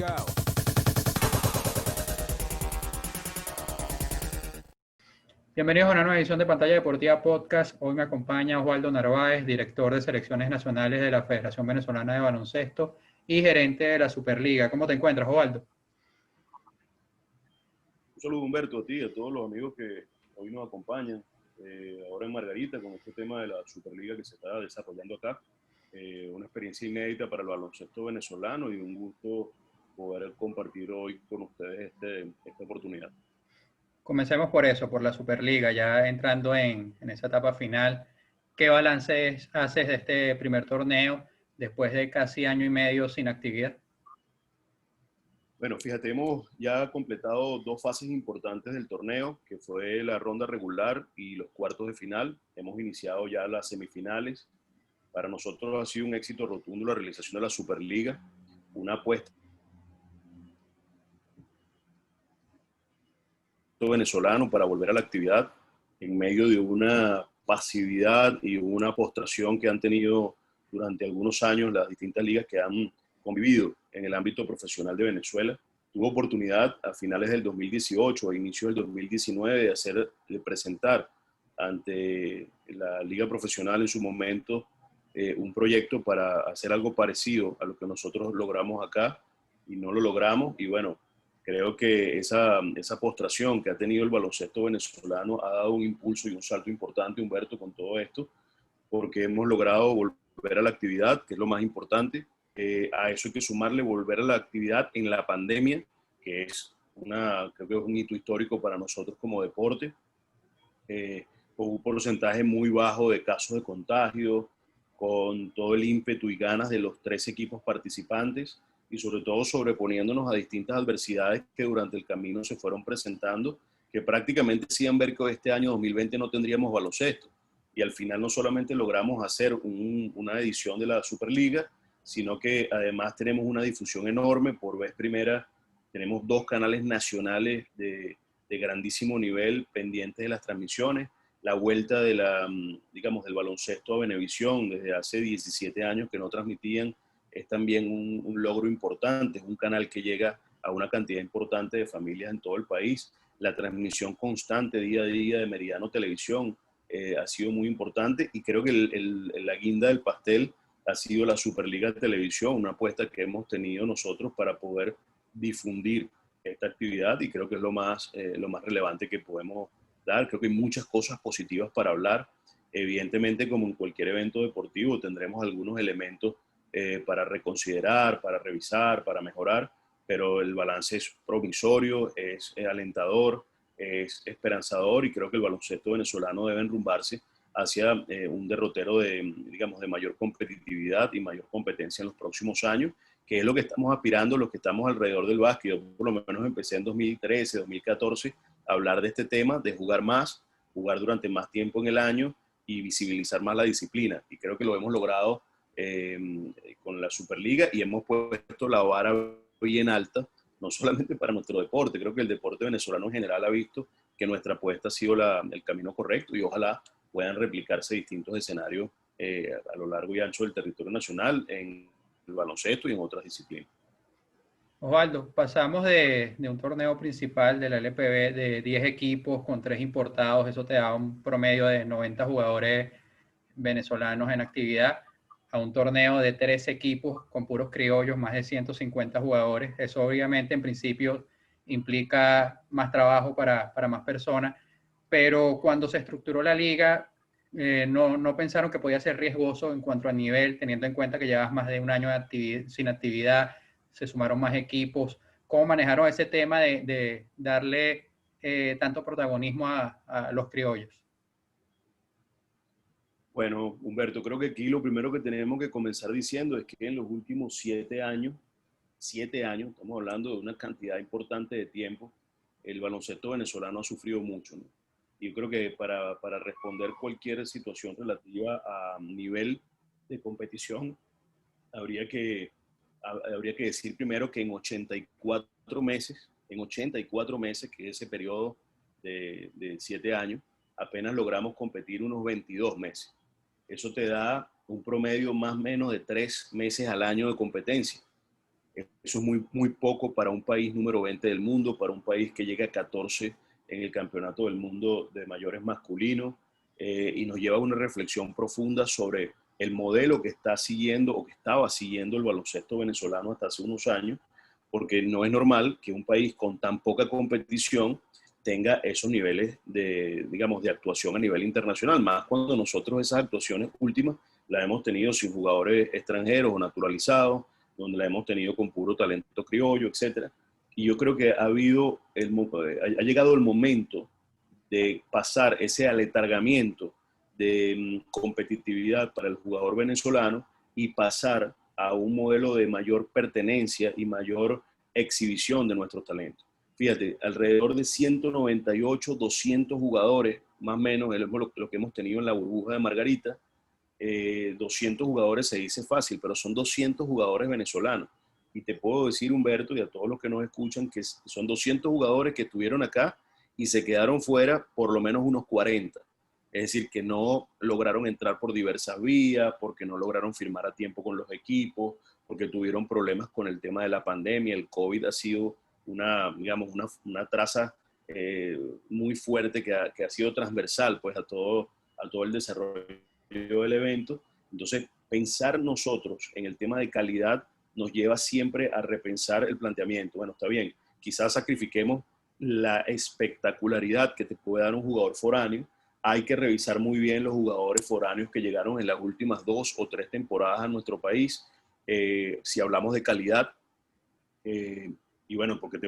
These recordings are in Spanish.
Go. Bienvenidos a una nueva edición de Pantalla Deportiva Podcast. Hoy me acompaña Osvaldo Narváez, director de selecciones nacionales de la Federación Venezolana de Baloncesto y gerente de la Superliga. ¿Cómo te encuentras, Osvaldo? Un saludo, Humberto, a ti y a todos los amigos que hoy nos acompañan. Ahora en Margarita, con este tema de la Superliga que se está desarrollando acá. Una experiencia inédita para el baloncesto venezolano y un gusto poder compartir hoy con ustedes esta oportunidad. Comencemos por eso, por la Superliga, ya entrando en esa etapa final. ¿Qué balance haces de este primer torneo después de casi año y medio sin actividad? Bueno, fíjate, hemos ya completado dos fases importantes del torneo, que fue la ronda regular y los cuartos de final. Hemos iniciado ya las semifinales. Para nosotros ha sido un éxito rotundo la realización de la Superliga, una apuesta venezolano para volver a la actividad en medio de una pasividad y una postración que han tenido durante algunos años las distintas ligas que han convivido en el ámbito profesional de Venezuela. Tuvo oportunidad a finales del 2018, a inicios del 2019, de presentar ante la liga profesional en su momento un proyecto para hacer algo parecido a lo que nosotros logramos acá y no lo logramos. Y bueno, creo que esa postración que ha tenido el baloncesto venezolano ha dado un impulso y un salto importante, Humberto, con todo esto, porque hemos logrado volver a la actividad, que es lo más importante. A eso hay que sumarle volver a la actividad en la pandemia, que es creo que es un hito histórico para nosotros como deporte, con un porcentaje muy bajo de casos de contagio, con todo el ímpetu y ganas de los 3 equipos participantes y sobre todo sobreponiéndonos a distintas adversidades que durante el camino se fueron presentando, que prácticamente hacían ver que este año 2020 no tendríamos baloncesto. Y al final no solamente logramos hacer una edición de la Superliga, sino que además tenemos una difusión enorme. Por vez primera tenemos 2 canales nacionales de grandísimo nivel pendientes de las transmisiones. La vuelta digamos, del baloncesto a Venevisión desde hace 17 años que no transmitían es también un logro importante, es un canal que llega a una cantidad importante de familias en todo el país. La transmisión constante día a día de Meridiano Televisión ha sido muy importante y creo que la guinda del pastel ha sido la Superliga de Televisión, una apuesta que hemos tenido nosotros para poder difundir esta actividad y creo que es lo más relevante que podemos dar. Creo que hay muchas cosas positivas para hablar. Evidentemente, como en cualquier evento deportivo, tendremos algunos elementos para reconsiderar, para revisar, para mejorar, pero el balance es promisorio, es alentador, es esperanzador y creo que el baloncesto venezolano debe enrumbarse hacia un derrotero digamos, de mayor competitividad y mayor competencia en los próximos años, que es lo que estamos aspirando, los que estamos alrededor del básquet. Yo por lo menos empecé en 2013, 2014 a hablar de este tema, de jugar más, jugar durante más tiempo en el año y visibilizar más la disciplina. Y creo que lo hemos logrado con la Superliga y hemos puesto la vara bien alta, no solamente para nuestro deporte, creo que el deporte venezolano en general ha visto que nuestra apuesta ha sido el camino correcto y ojalá puedan replicarse distintos escenarios a lo largo y ancho del territorio nacional en el baloncesto y en otras disciplinas. Osvaldo, pasamos de un torneo principal de la LPB de 10 equipos con 3 importados, eso te da un promedio de 90 jugadores venezolanos en actividad, a un torneo de 3 equipos con puros criollos, más de 150 jugadores. Eso obviamente en principio implica más trabajo para más personas, pero cuando se estructuró la liga, no pensaron que podía ser riesgoso en cuanto a nivel, teniendo en cuenta que llevas más de un año sin actividad, se sumaron más equipos. ¿Cómo manejaron ese tema de darle tanto protagonismo a los criollos? Bueno, Humberto, creo que aquí lo primero que tenemos que comenzar diciendo es que en los últimos 7 años, estamos hablando de una cantidad importante de tiempo, el baloncesto venezolano ha sufrido mucho, ¿no? Y yo creo que para responder cualquier situación relativa a nivel de competición, habría que, habría que decir primero que en 84 meses, que es ese periodo de 7 años, apenas logramos competir unos 22 meses. Eso te da un promedio más o menos de 3 meses al año de competencia. Eso es muy, muy poco para un país número 20 del mundo, para un país que llega a 14 en el campeonato del mundo de mayores masculinos, y nos lleva a una reflexión profunda sobre el modelo que está siguiendo o que estaba siguiendo el baloncesto venezolano hasta hace unos años, porque no es normal que un país con tan poca competición tenga esos niveles de, digamos, de actuación a nivel internacional, más cuando nosotros esas actuaciones últimas las hemos tenido sin jugadores extranjeros o naturalizados, donde la hemos tenido con puro talento criollo, etcétera. Y yo creo que ha llegado el momento de pasar ese aletargamiento de competitividad para el jugador venezolano y pasar a un modelo de mayor pertenencia y mayor exhibición de nuestros talentos. Fíjate, alrededor de 198, 200 jugadores, más o menos, es lo que hemos tenido en la burbuja de Margarita. 200 jugadores se dice fácil, pero son 200 jugadores venezolanos. Y te puedo decir, Humberto, y a todos los que nos escuchan, que son 200 jugadores que estuvieron acá y se quedaron fuera por lo menos unos 40. Es decir, que no lograron entrar por diversas vías, porque no lograron firmar a tiempo con los equipos, porque tuvieron problemas con el tema de la pandemia. El COVID ha sido digamos, una traza muy fuerte que ha sido transversal pues, a todo el desarrollo del evento. Entonces, pensar nosotros en el tema de calidad nos lleva siempre a repensar el planteamiento. Bueno, está bien, quizás sacrifiquemos la espectacularidad que te puede dar un jugador foráneo. Hay que revisar muy bien los jugadores foráneos que llegaron en las últimas 2 o 3 temporadas a nuestro país, si hablamos de calidad. Y bueno, porque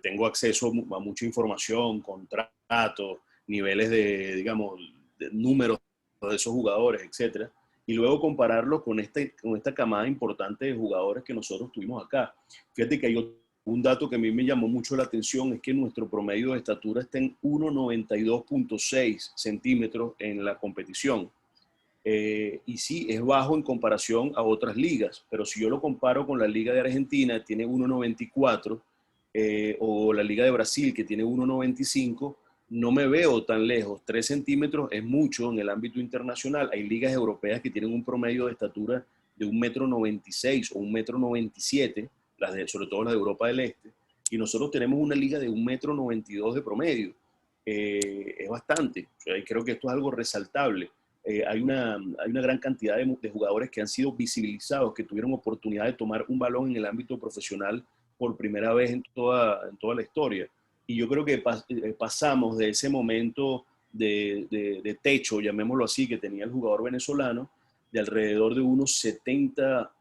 tengo acceso a mucha información, contratos, niveles de, digamos, de números de esos jugadores, etcétera, y luego compararlo con esta camada importante de jugadores que nosotros tuvimos acá. Fíjate que hay un dato que a mí me llamó mucho la atención, es que nuestro promedio de estatura está en 1,92.6 centímetros en la competición. Y sí, es bajo en comparación a otras ligas, pero si yo lo comparo con la Liga de Argentina, tiene 1,94, o la Liga de Brasil, que tiene 1,95, no me veo tan lejos. 3 centímetros es mucho en el ámbito internacional. Hay ligas europeas que tienen un promedio de estatura de 1,96 m o 1,97 m, sobre todo las de Europa del Este, y nosotros tenemos una liga de 1,92 m de promedio. Es bastante. O sea, creo que esto es algo resaltable. Hay una gran cantidad de jugadores que han sido visibilizados, que tuvieron oportunidad de tomar un balón en el ámbito profesional por primera vez en toda la historia. Y yo creo que pasamos de ese momento de techo, llamémoslo así, que tenía el jugador venezolano, de alrededor de unos 70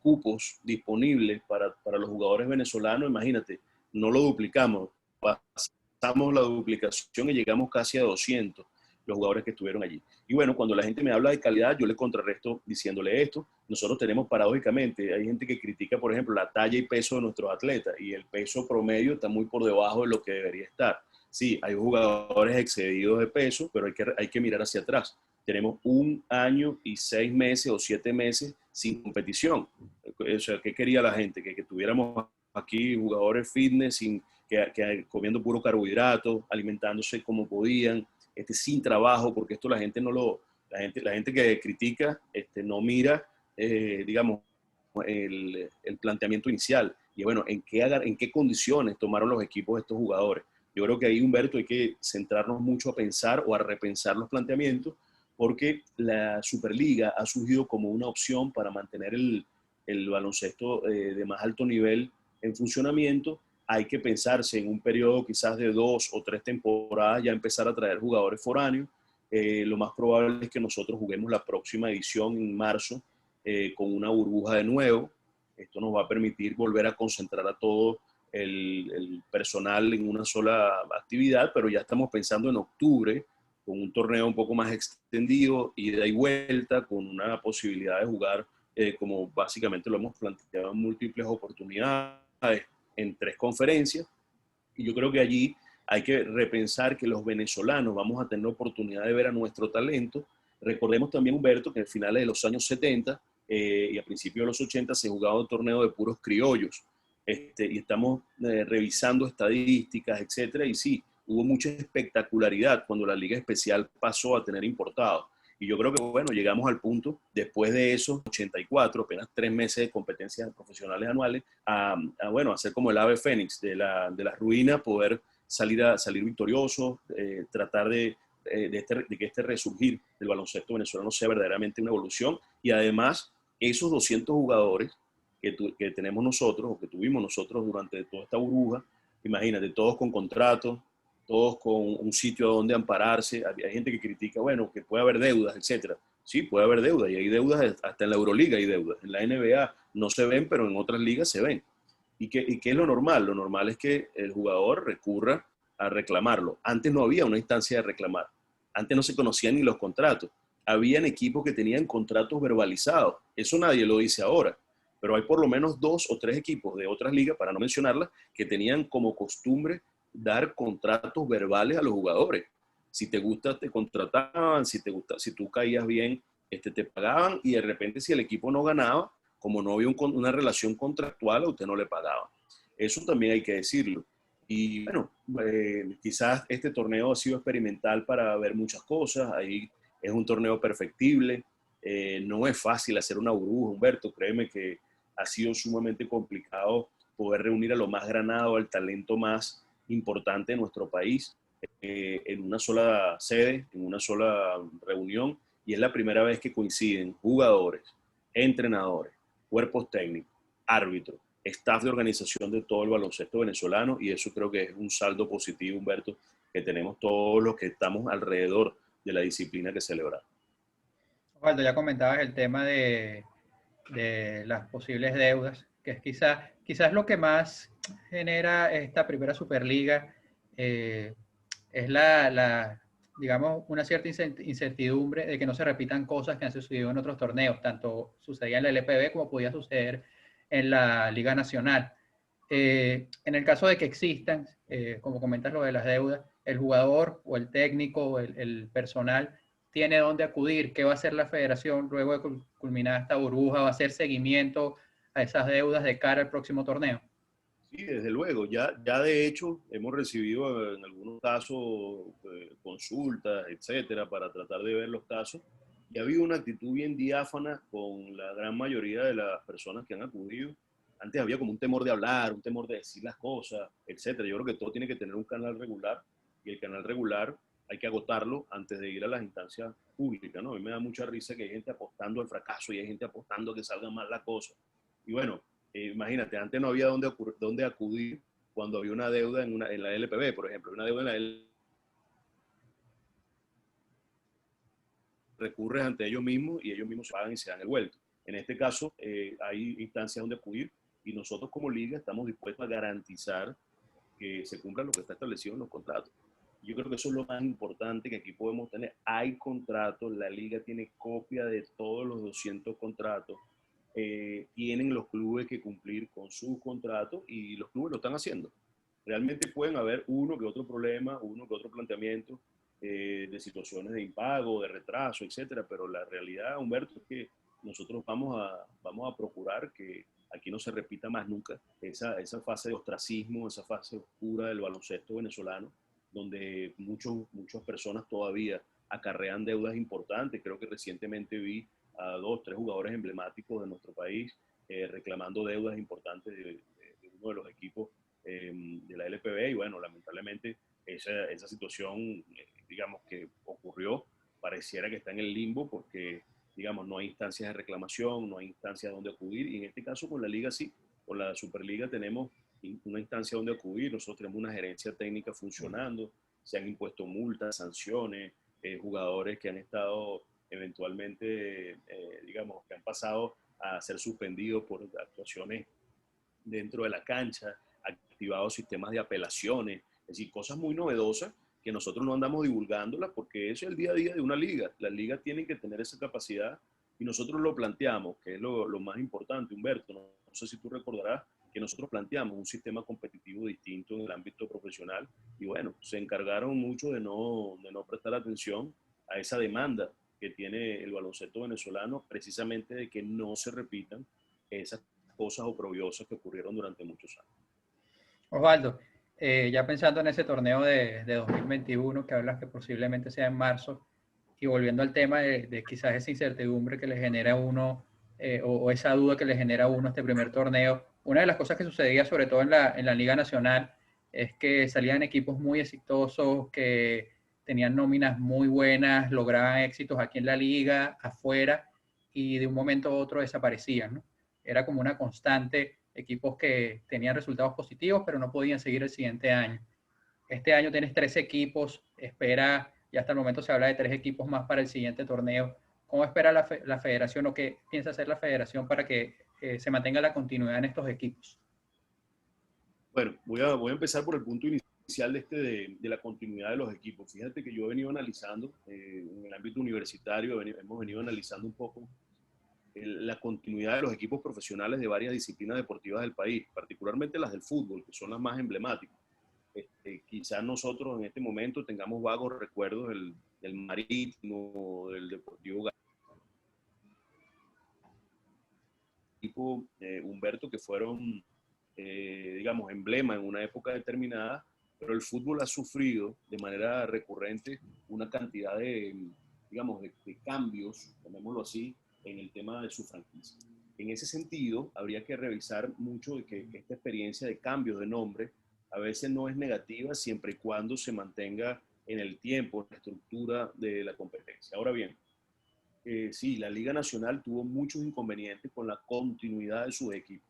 cupos disponibles para los jugadores venezolanos. Imagínate, no lo duplicamos, pasamos la duplicación y llegamos casi a 200 los jugadores que estuvieron allí. Y bueno, cuando la gente me habla de calidad, yo le contrarresto diciéndole esto. Nosotros tenemos paradójicamente, hay gente que critica, por ejemplo, la talla y peso de nuestros atletas, y el peso promedio está muy por debajo de lo que debería estar. Sí, hay jugadores excedidos de peso, pero hay que mirar hacia atrás. Tenemos 1 año y 6 meses o 7 meses sin competición. O sea, ¿qué quería la gente? Que tuviéramos aquí jugadores fitness que comiendo puro carbohidratos, alimentándose como podían, sin trabajo, porque esto la gente la gente que critica no mira, digamos, el planteamiento inicial. Y bueno, ¿en qué condiciones tomaron los equipos estos jugadores? Yo creo que ahí, Humberto, hay que centrarnos mucho a pensar o a repensar los planteamientos, porque la Superliga ha surgido como una opción para mantener el baloncesto de más alto nivel en funcionamiento. Hay que pensarse en un periodo quizás de 2 o 3 temporadas ya empezar a traer jugadores foráneos. Lo más probable es que nosotros juguemos la próxima edición en marzo, con una burbuja de nuevo. Esto nos va a permitir volver a concentrar a todo el personal en una sola actividad, pero ya estamos pensando en octubre con un torneo un poco más extendido, ida y vuelta, con una posibilidad de jugar, como básicamente lo hemos planteado en múltiples oportunidades, en 3 conferencias. Y yo creo que allí hay que repensar que los venezolanos vamos a tener oportunidad de ver a nuestro talento. Recordemos también, Humberto, que a finales de los años 70 y a principios de los 80 se jugaba un torneo de puros criollos. Y estamos revisando estadísticas, etcétera, y sí, hubo mucha espectacularidad cuando la Liga Especial pasó a tener importados. Y yo creo que, bueno, llegamos al punto, después de esos 84, apenas 3 meses de competencias profesionales anuales, bueno, hacer como el ave fénix de la ruina, poder salir victoriosos, tratar de que este resurgir del baloncesto venezolano sea verdaderamente una evolución. Y además, esos 200 jugadores que tenemos nosotros, o que tuvimos nosotros durante toda esta burbuja, imagínate, todos con contratos, todos con un sitio donde ampararse. Hay gente que critica, bueno, que puede haber deudas, etcétera. Sí, puede haber deudas, y hay deudas, hasta en la Euroliga hay deudas. En la NBA no se ven, pero en otras ligas se ven. ¿Y qué es lo normal? Lo normal es que el jugador recurra a reclamarlo. Antes no había una instancia de reclamar. Antes no se conocían ni los contratos. Habían equipos que tenían contratos verbalizados. Eso nadie lo dice ahora. Pero hay por lo menos 2 o 3 equipos de otras ligas, para no mencionarlas, que tenían como costumbre dar contratos verbales a los jugadores. Si te gusta, te contrataban, si tú caías bien, te pagaban, y de repente si el equipo no ganaba, como no había una relación contractual, a usted no le pagaba. Eso también hay que decirlo. Y bueno, quizás este torneo ha sido experimental para ver muchas cosas. Ahí es un torneo perfectible. No es fácil hacer una burbuja, Humberto. Créeme que ha sido sumamente complicado poder reunir a lo más granado, al talento más importante de nuestro país, en una sola sede, en una sola reunión. Y es la primera vez que coinciden jugadores, entrenadores, cuerpos técnicos, árbitros, staff de organización de todo el baloncesto venezolano, y eso creo que es un saldo positivo, Humberto, que tenemos todos los que estamos alrededor de la disciplina que celebrar. Osvaldo, ya comentabas el tema de las posibles deudas, que es quizás lo que más genera esta primera Superliga, es digamos, una cierta incertidumbre de que no se repitan cosas que han sucedido en otros torneos, tanto sucedía en la LPB como podía suceder en la Liga Nacional. En el caso de que existan, como comentas lo de las deudas, el jugador o el técnico o el personal tiene dónde acudir. ¿Qué va a hacer la federación luego de culminar esta burbuja? ¿Va a hacer seguimiento a esas deudas de cara al próximo torneo? Sí, desde luego, ya de hecho hemos recibido en algunos casos consultas, etcétera, para tratar de ver los casos, y ha habido una actitud bien diáfana con la gran mayoría de las personas que han acudido. Antes había como un temor de hablar, un temor de decir las cosas, etcétera. Yo creo que todo tiene que tener un canal regular, y el canal regular hay que agotarlo antes de ir a las instancias públicas, ¿no? A mí me da mucha risa que hay gente apostando al fracaso y hay gente apostando a que salga mal la cosa. Y bueno, imagínate, antes no había dónde acudir cuando había una deuda en la LPB, por ejemplo, una deuda en la LPB, recurres ante ellos mismos y ellos mismos se pagan y se dan el vuelto. En este caso, hay instancias donde acudir, y nosotros como liga estamos dispuestos a garantizar que se cumpla lo que está establecido en los contratos. Yo creo que eso es lo más importante que aquí podemos tener. Hay contratos, la liga tiene copia de todos los 200 contratos, tienen los clubes que cumplir con sus contratos, y los clubes lo están haciendo. Realmente pueden haber uno que otro problema, uno que otro planteamiento de situaciones de impago, de retraso, etcétera, pero la realidad, Humberto, es que nosotros vamos a procurar que aquí no se repita más nunca esa fase de ostracismo, esa fase oscura del baloncesto venezolano, donde muchas personas todavía acarrean deudas importantes. Creo que recientemente vi a 2, 3 jugadores emblemáticos de nuestro país reclamando deudas importantes de uno de los equipos de la LPB, y bueno, lamentablemente esa situación, digamos, que ocurrió, pareciera que está en el limbo, porque, digamos, no hay instancias de reclamación, no hay instancias donde acudir, y en este caso con la liga sí, con la Superliga tenemos una instancia donde acudir. Nosotros tenemos una gerencia técnica funcionando, se han impuesto multas, sanciones, jugadores que han estado eventualmente, digamos, que han pasado a ser suspendidos por actuaciones dentro de la cancha, activados sistemas de apelaciones, es decir, cosas muy novedosas que nosotros no andamos divulgándolas, porque eso es el día a día de una liga. Las ligas tienen que tener esa capacidad, y nosotros lo planteamos, que es lo más importante, Humberto. No sé si tú recordarás que nosotros planteamos un sistema competitivo distinto en el ámbito profesional, y bueno, se encargaron mucho de no prestar atención a esa demanda que tiene el baloncesto venezolano, precisamente de que no se repitan esas cosas oprobiosas que ocurrieron durante muchos años. Osvaldo, ya pensando en ese torneo de 2021 que hablas que posiblemente sea en marzo, y volviendo al tema de quizás esa incertidumbre que le genera a uno, o esa duda que le genera a uno este primer torneo, una de las cosas que sucedía sobre todo en la Liga Nacional es que salían equipos muy exitosos, que tenían nóminas muy buenas, lograban éxitos aquí en la liga, afuera, y de un momento a otro desaparecían, ¿no? Era como una constante, equipos que tenían resultados positivos, pero no podían seguir el siguiente año. Este año tienes 3 equipos, espera, y hasta el momento se habla de 3 equipos más para el siguiente torneo. ¿Cómo espera la federación o qué piensa hacer la federación para que se mantenga la continuidad en estos equipos? Bueno, voy a empezar por el punto inicial de la continuidad de los equipos. Fíjate que yo he venido analizando, en el ámbito universitario, hemos venido analizando un poco la continuidad de los equipos profesionales de varias disciplinas deportivas del país, particularmente las del fútbol, que son las más emblemáticas. Quizás nosotros en este momento tengamos vagos recuerdos del Marítimo, del Deportivo Tipo, Humberto, que fueron, digamos, emblema en una época determinada, pero el fútbol ha sufrido de manera recurrente una cantidad digamos, de cambios, llamémoslo así, en el tema de su franquicia. En ese sentido, habría que revisar mucho de que esta experiencia de cambios de nombre a veces no es negativa siempre y cuando se mantenga en el tiempo la estructura de la competencia. Ahora bien, sí, la Liga Nacional tuvo muchos inconvenientes con la continuidad de sus equipos.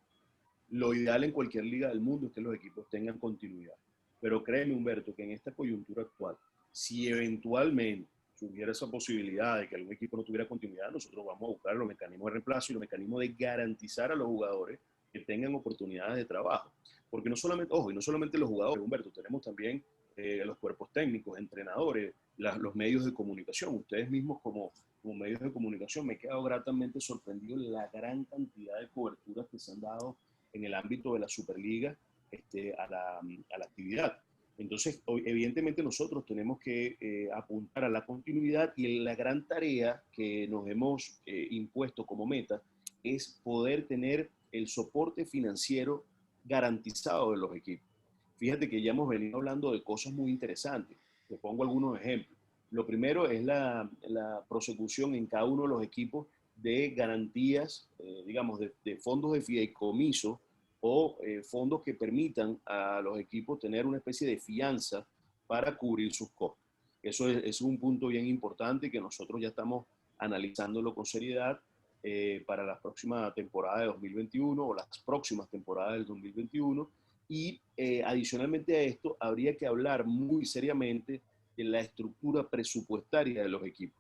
Lo ideal en cualquier liga del mundo es que los equipos tengan continuidad. Pero créeme, Humberto, que en esta coyuntura actual, si eventualmente surgiera esa posibilidad de que algún equipo no tuviera continuidad, nosotros vamos a buscar los mecanismos de reemplazo y los mecanismos de garantizar a los jugadores que tengan oportunidades de trabajo. Porque no solamente, ojo, y no solamente los jugadores, Humberto, tenemos también los cuerpos técnicos, entrenadores, los medios de comunicación. Ustedes mismos como medios de comunicación me he quedado gratamente sorprendido de la gran cantidad de coberturas que se han dado en el ámbito de la Superliga a la actividad. Entonces, evidentemente nosotros tenemos que apuntar a la continuidad y la gran tarea que nos hemos impuesto como meta es poder tener el soporte financiero garantizado de los equipos. Fíjate que ya hemos venido hablando de cosas muy interesantes. Te pongo algunos ejemplos. Lo primero es la prosecución en cada uno de los equipos de garantías, digamos, de fondos de fideicomiso o fondos que permitan a los equipos tener una especie de fianza para cubrir sus costos. Eso es un punto bien importante que nosotros ya estamos analizándolo con seriedad para la próxima temporada de 2021 o las próximas temporadas del 2021. Y adicionalmente a esto, habría que hablar muy seriamente de la estructura presupuestaria de los equipos.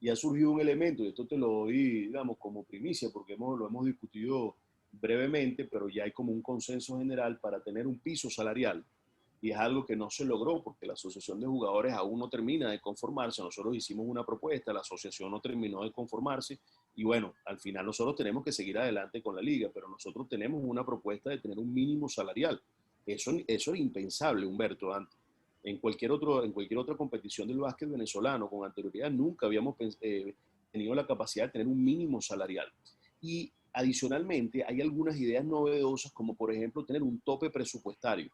Y ha surgido un elemento, y esto te lo doy, digamos, como primicia, porque lo hemos discutido brevemente, pero ya hay como un consenso general para tener un piso salarial. Y es algo que no se logró porque la asociación de jugadores aún no termina de conformarse. Nosotros hicimos una propuesta, la asociación no terminó de conformarse y bueno, al final nosotros tenemos que seguir adelante con la liga, pero nosotros tenemos una propuesta de tener un mínimo salarial. Eso era impensable, Humberto, antes. En cualquier otra competición del básquet venezolano con anterioridad nunca habíamos tenido la capacidad de tener un mínimo salarial. Y adicionalmente hay algunas ideas novedosas como por ejemplo tener un tope presupuestario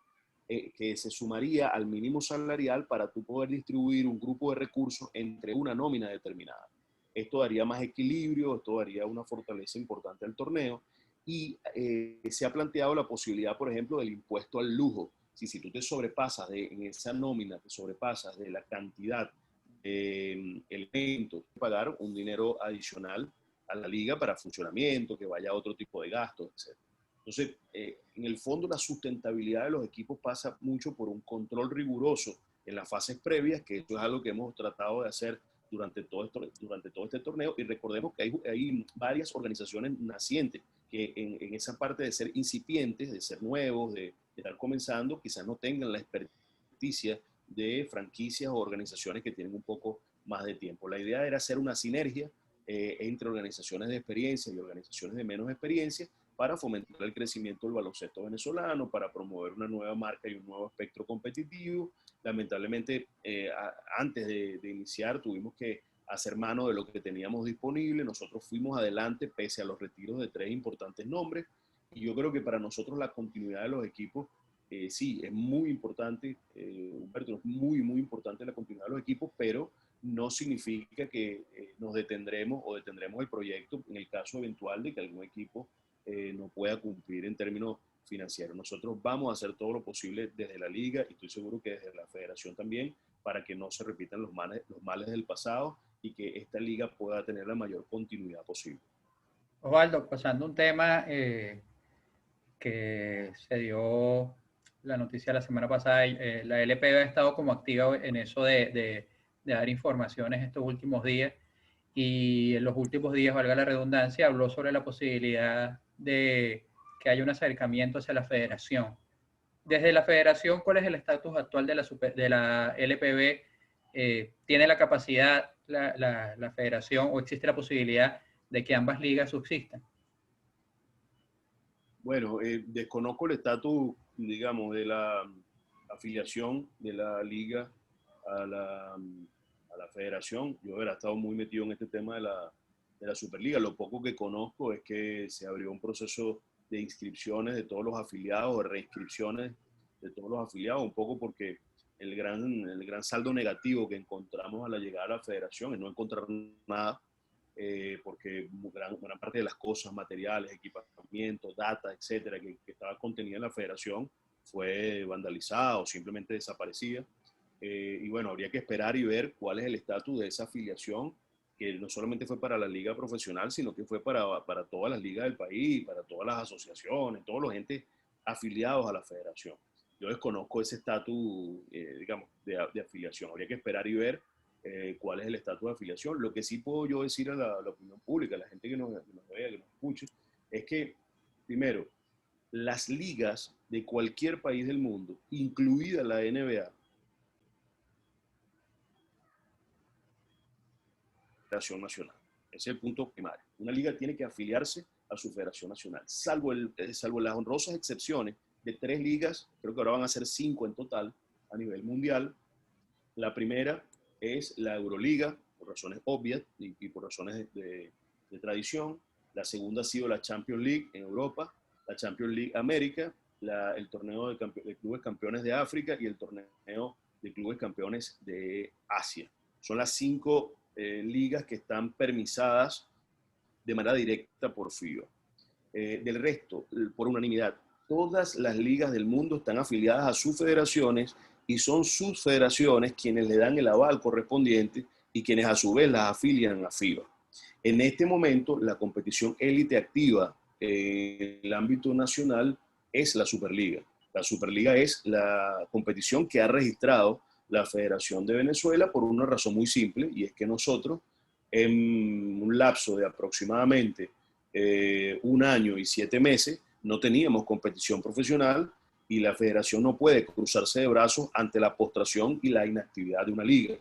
que se sumaría al mínimo salarial para tú poder distribuir un grupo de recursos entre una nómina determinada. Esto daría más equilibrio, esto daría una fortaleza importante al torneo y se ha planteado la posibilidad, por ejemplo, del impuesto al lujo. Si tú te sobrepasas en esa nómina, te sobrepasas de la cantidad de elementos, pagar un dinero adicional a la liga para funcionamiento, que vaya a otro tipo de gastos, etc. Entonces, en el fondo, la sustentabilidad de los equipos pasa mucho por un control riguroso en las fases previas, que esto es algo que hemos tratado de hacer durante todo este torneo. Y recordemos que hay varias organizaciones nacientes que en esa parte de ser incipientes, de ser nuevos, de estar comenzando, quizás no tengan la experticia de franquicias o organizaciones que tienen un poco más de tiempo. La idea era hacer una sinergia entre organizaciones de experiencia y organizaciones de menos experiencia para fomentar el crecimiento del baloncesto venezolano, para promover una nueva marca y un nuevo espectro competitivo. Lamentablemente, antes de iniciar, tuvimos que hacer mano de lo que teníamos disponible. Nosotros fuimos adelante pese a los retiros de 3 importantes nombres. Y yo creo que para nosotros la continuidad de los equipos, sí, es muy importante, Humberto, es muy, muy importante la continuidad de los equipos, pero no significa que nos detendremos o detendremos el proyecto en el caso eventual de que algún equipo no pueda cumplir en términos financieros. Nosotros vamos a hacer todo lo posible desde la liga y estoy seguro que desde la federación también para que no se repitan los males del pasado y que esta liga pueda tener la mayor continuidad posible. Osvaldo, pasando un tema que se dio la noticia la semana pasada, la LPB ha estado como activa en eso de dar informaciones estos últimos días y en los últimos días, valga la redundancia, habló sobre la posibilidad de que haya un acercamiento hacia la federación. Desde la federación, ¿cuál es el estatus actual de la LPB? ¿Tiene la capacidad la federación o existe la posibilidad de que ambas ligas subsistan? Bueno, desconozco el estatus, digamos, de la afiliación de la liga a la federación. Yo he estado muy metido en este tema de la Superliga. Lo poco que conozco es que se abrió un proceso de inscripciones de todos los afiliados, de reinscripciones de todos los afiliados, un poco porque el gran saldo negativo que encontramos a la llegada a la federación es no encontrar nada, porque gran parte de las cosas, materiales, equipamiento, data, etcétera, que estaba contenida en la federación fue vandalizada o simplemente desaparecida. Y bueno, habría que esperar y ver cuál es el estatus de esa afiliación, que no solamente fue para la liga profesional, sino que fue para todas las ligas del país, para todas las asociaciones, todos los entes afiliados a la federación. Yo desconozco ese estatus, digamos, de afiliación. Habría que esperar y ver cuál es el estatus de afiliación. Lo que sí puedo yo decir a la opinión pública, a la gente que nos vea, que nos escuche, es que, primero, las ligas de cualquier país del mundo, incluida la NBA, Federación Nacional. Ese es el punto primario. Una liga tiene que afiliarse a su Federación Nacional, salvo las honrosas excepciones de 3 ligas, creo que ahora van a ser 5 en total a nivel mundial. La primera es la Euroliga, por razones obvias y por razones de tradición. La segunda ha sido la Champions League en Europa, la Champions League América, el torneo de clubes campeones de África y el torneo de clubes campeones de Asia. Son las 5 ligas que están permisadas de manera directa por FIBA. Del resto, por unanimidad, todas las ligas del mundo están afiliadas a sus federaciones y son sus federaciones quienes le dan el aval correspondiente y quienes a su vez las afilian a FIBA. En este momento, la competición élite activa en el ámbito nacional es la Superliga. La Superliga es la competición que ha registrado la Federación de Venezuela por una razón muy simple, y es que nosotros, en un lapso de aproximadamente 1 año y 7 meses, no teníamos competición profesional y la federación no puede cruzarse de brazos ante la postración y la inactividad de una liga.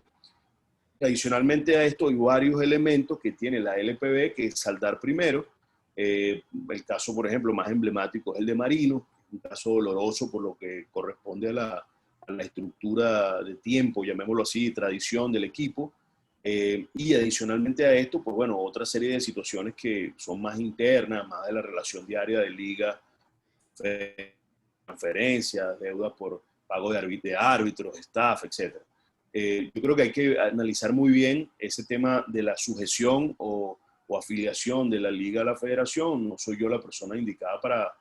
Adicionalmente a esto hay varios elementos que tiene la LPB que saldar primero. El caso, por ejemplo, más emblemático es el de Marino, un caso doloroso por lo que corresponde a la estructura de tiempo, llamémoslo así, tradición del equipo. Y adicionalmente a esto, pues bueno, otra serie de situaciones que son más internas, más de la relación diaria de liga, transferencias, deudas por pago de árbitros, staff, etc. Yo creo que hay que analizar muy bien ese tema de la sujeción o afiliación de la liga a la federación. No soy yo la persona indicada para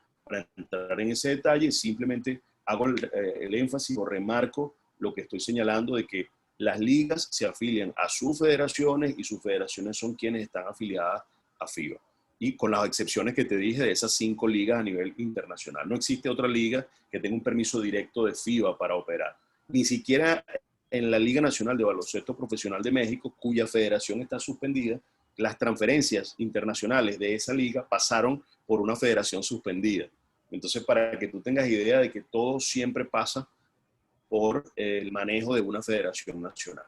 entrar en ese detalle, simplemente hago el énfasis o remarco lo que estoy señalando de que las ligas se afilian a sus federaciones y sus federaciones son quienes están afiliadas a FIBA. Y con las excepciones que te dije de esas 5 ligas a nivel internacional. No existe otra liga que tenga un permiso directo de FIBA para operar. Ni siquiera en la Liga Nacional de Baloncesto Profesional de México, cuya federación está suspendida, las transferencias internacionales de esa liga pasaron por una federación suspendida. Entonces, para que tú tengas idea de que todo siempre pasa por el manejo de una federación nacional.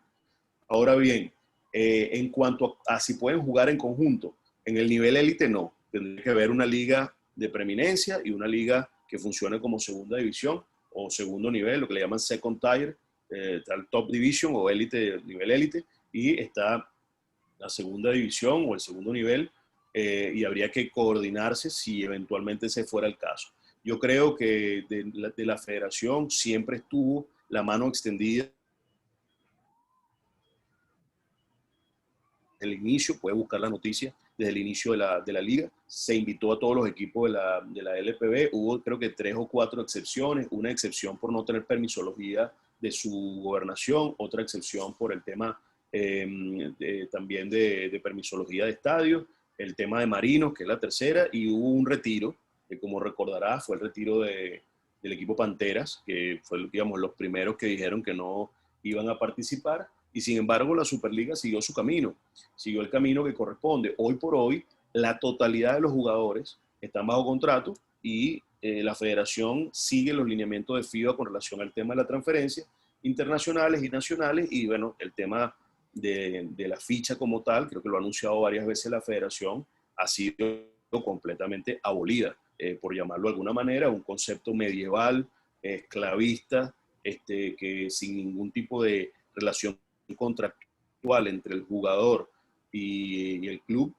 Ahora bien, en cuanto a si pueden jugar en conjunto, en el nivel élite no. Tendría que haber una liga de preeminencia y una liga que funcione como segunda división o segundo nivel, lo que le llaman second tier, el top division o élite, nivel élite, y está la segunda división o el segundo nivel, y habría que coordinarse si eventualmente ese fuera el caso. Yo creo que de la federación siempre estuvo la mano extendida el inicio, puede buscar la noticia desde el inicio de la liga. Se invitó a todos los equipos de la LPB, hubo creo que 3 o 4 excepciones, una excepción por no tener permisología de su gobernación, otra excepción por el tema también de permisología de estadios, el tema de marinos, que es la tercera, y hubo un retiro, que como recordarás fue el retiro del equipo Panteras, que fue, digamos, los primeros que dijeron que no iban a participar, y sin embargo la Superliga siguió su camino, siguió el camino que corresponde. Hoy por hoy, la totalidad de los jugadores están bajo contrato y la federación sigue los lineamientos de FIBA con relación al tema de la transferencia, internacionales y nacionales, y bueno, el tema de la ficha como tal, creo que lo ha anunciado varias veces la federación, ha sido completamente abolida, por llamarlo de alguna manera, un concepto medieval, esclavista, que sin ningún tipo de relación contractual entre el jugador y el club,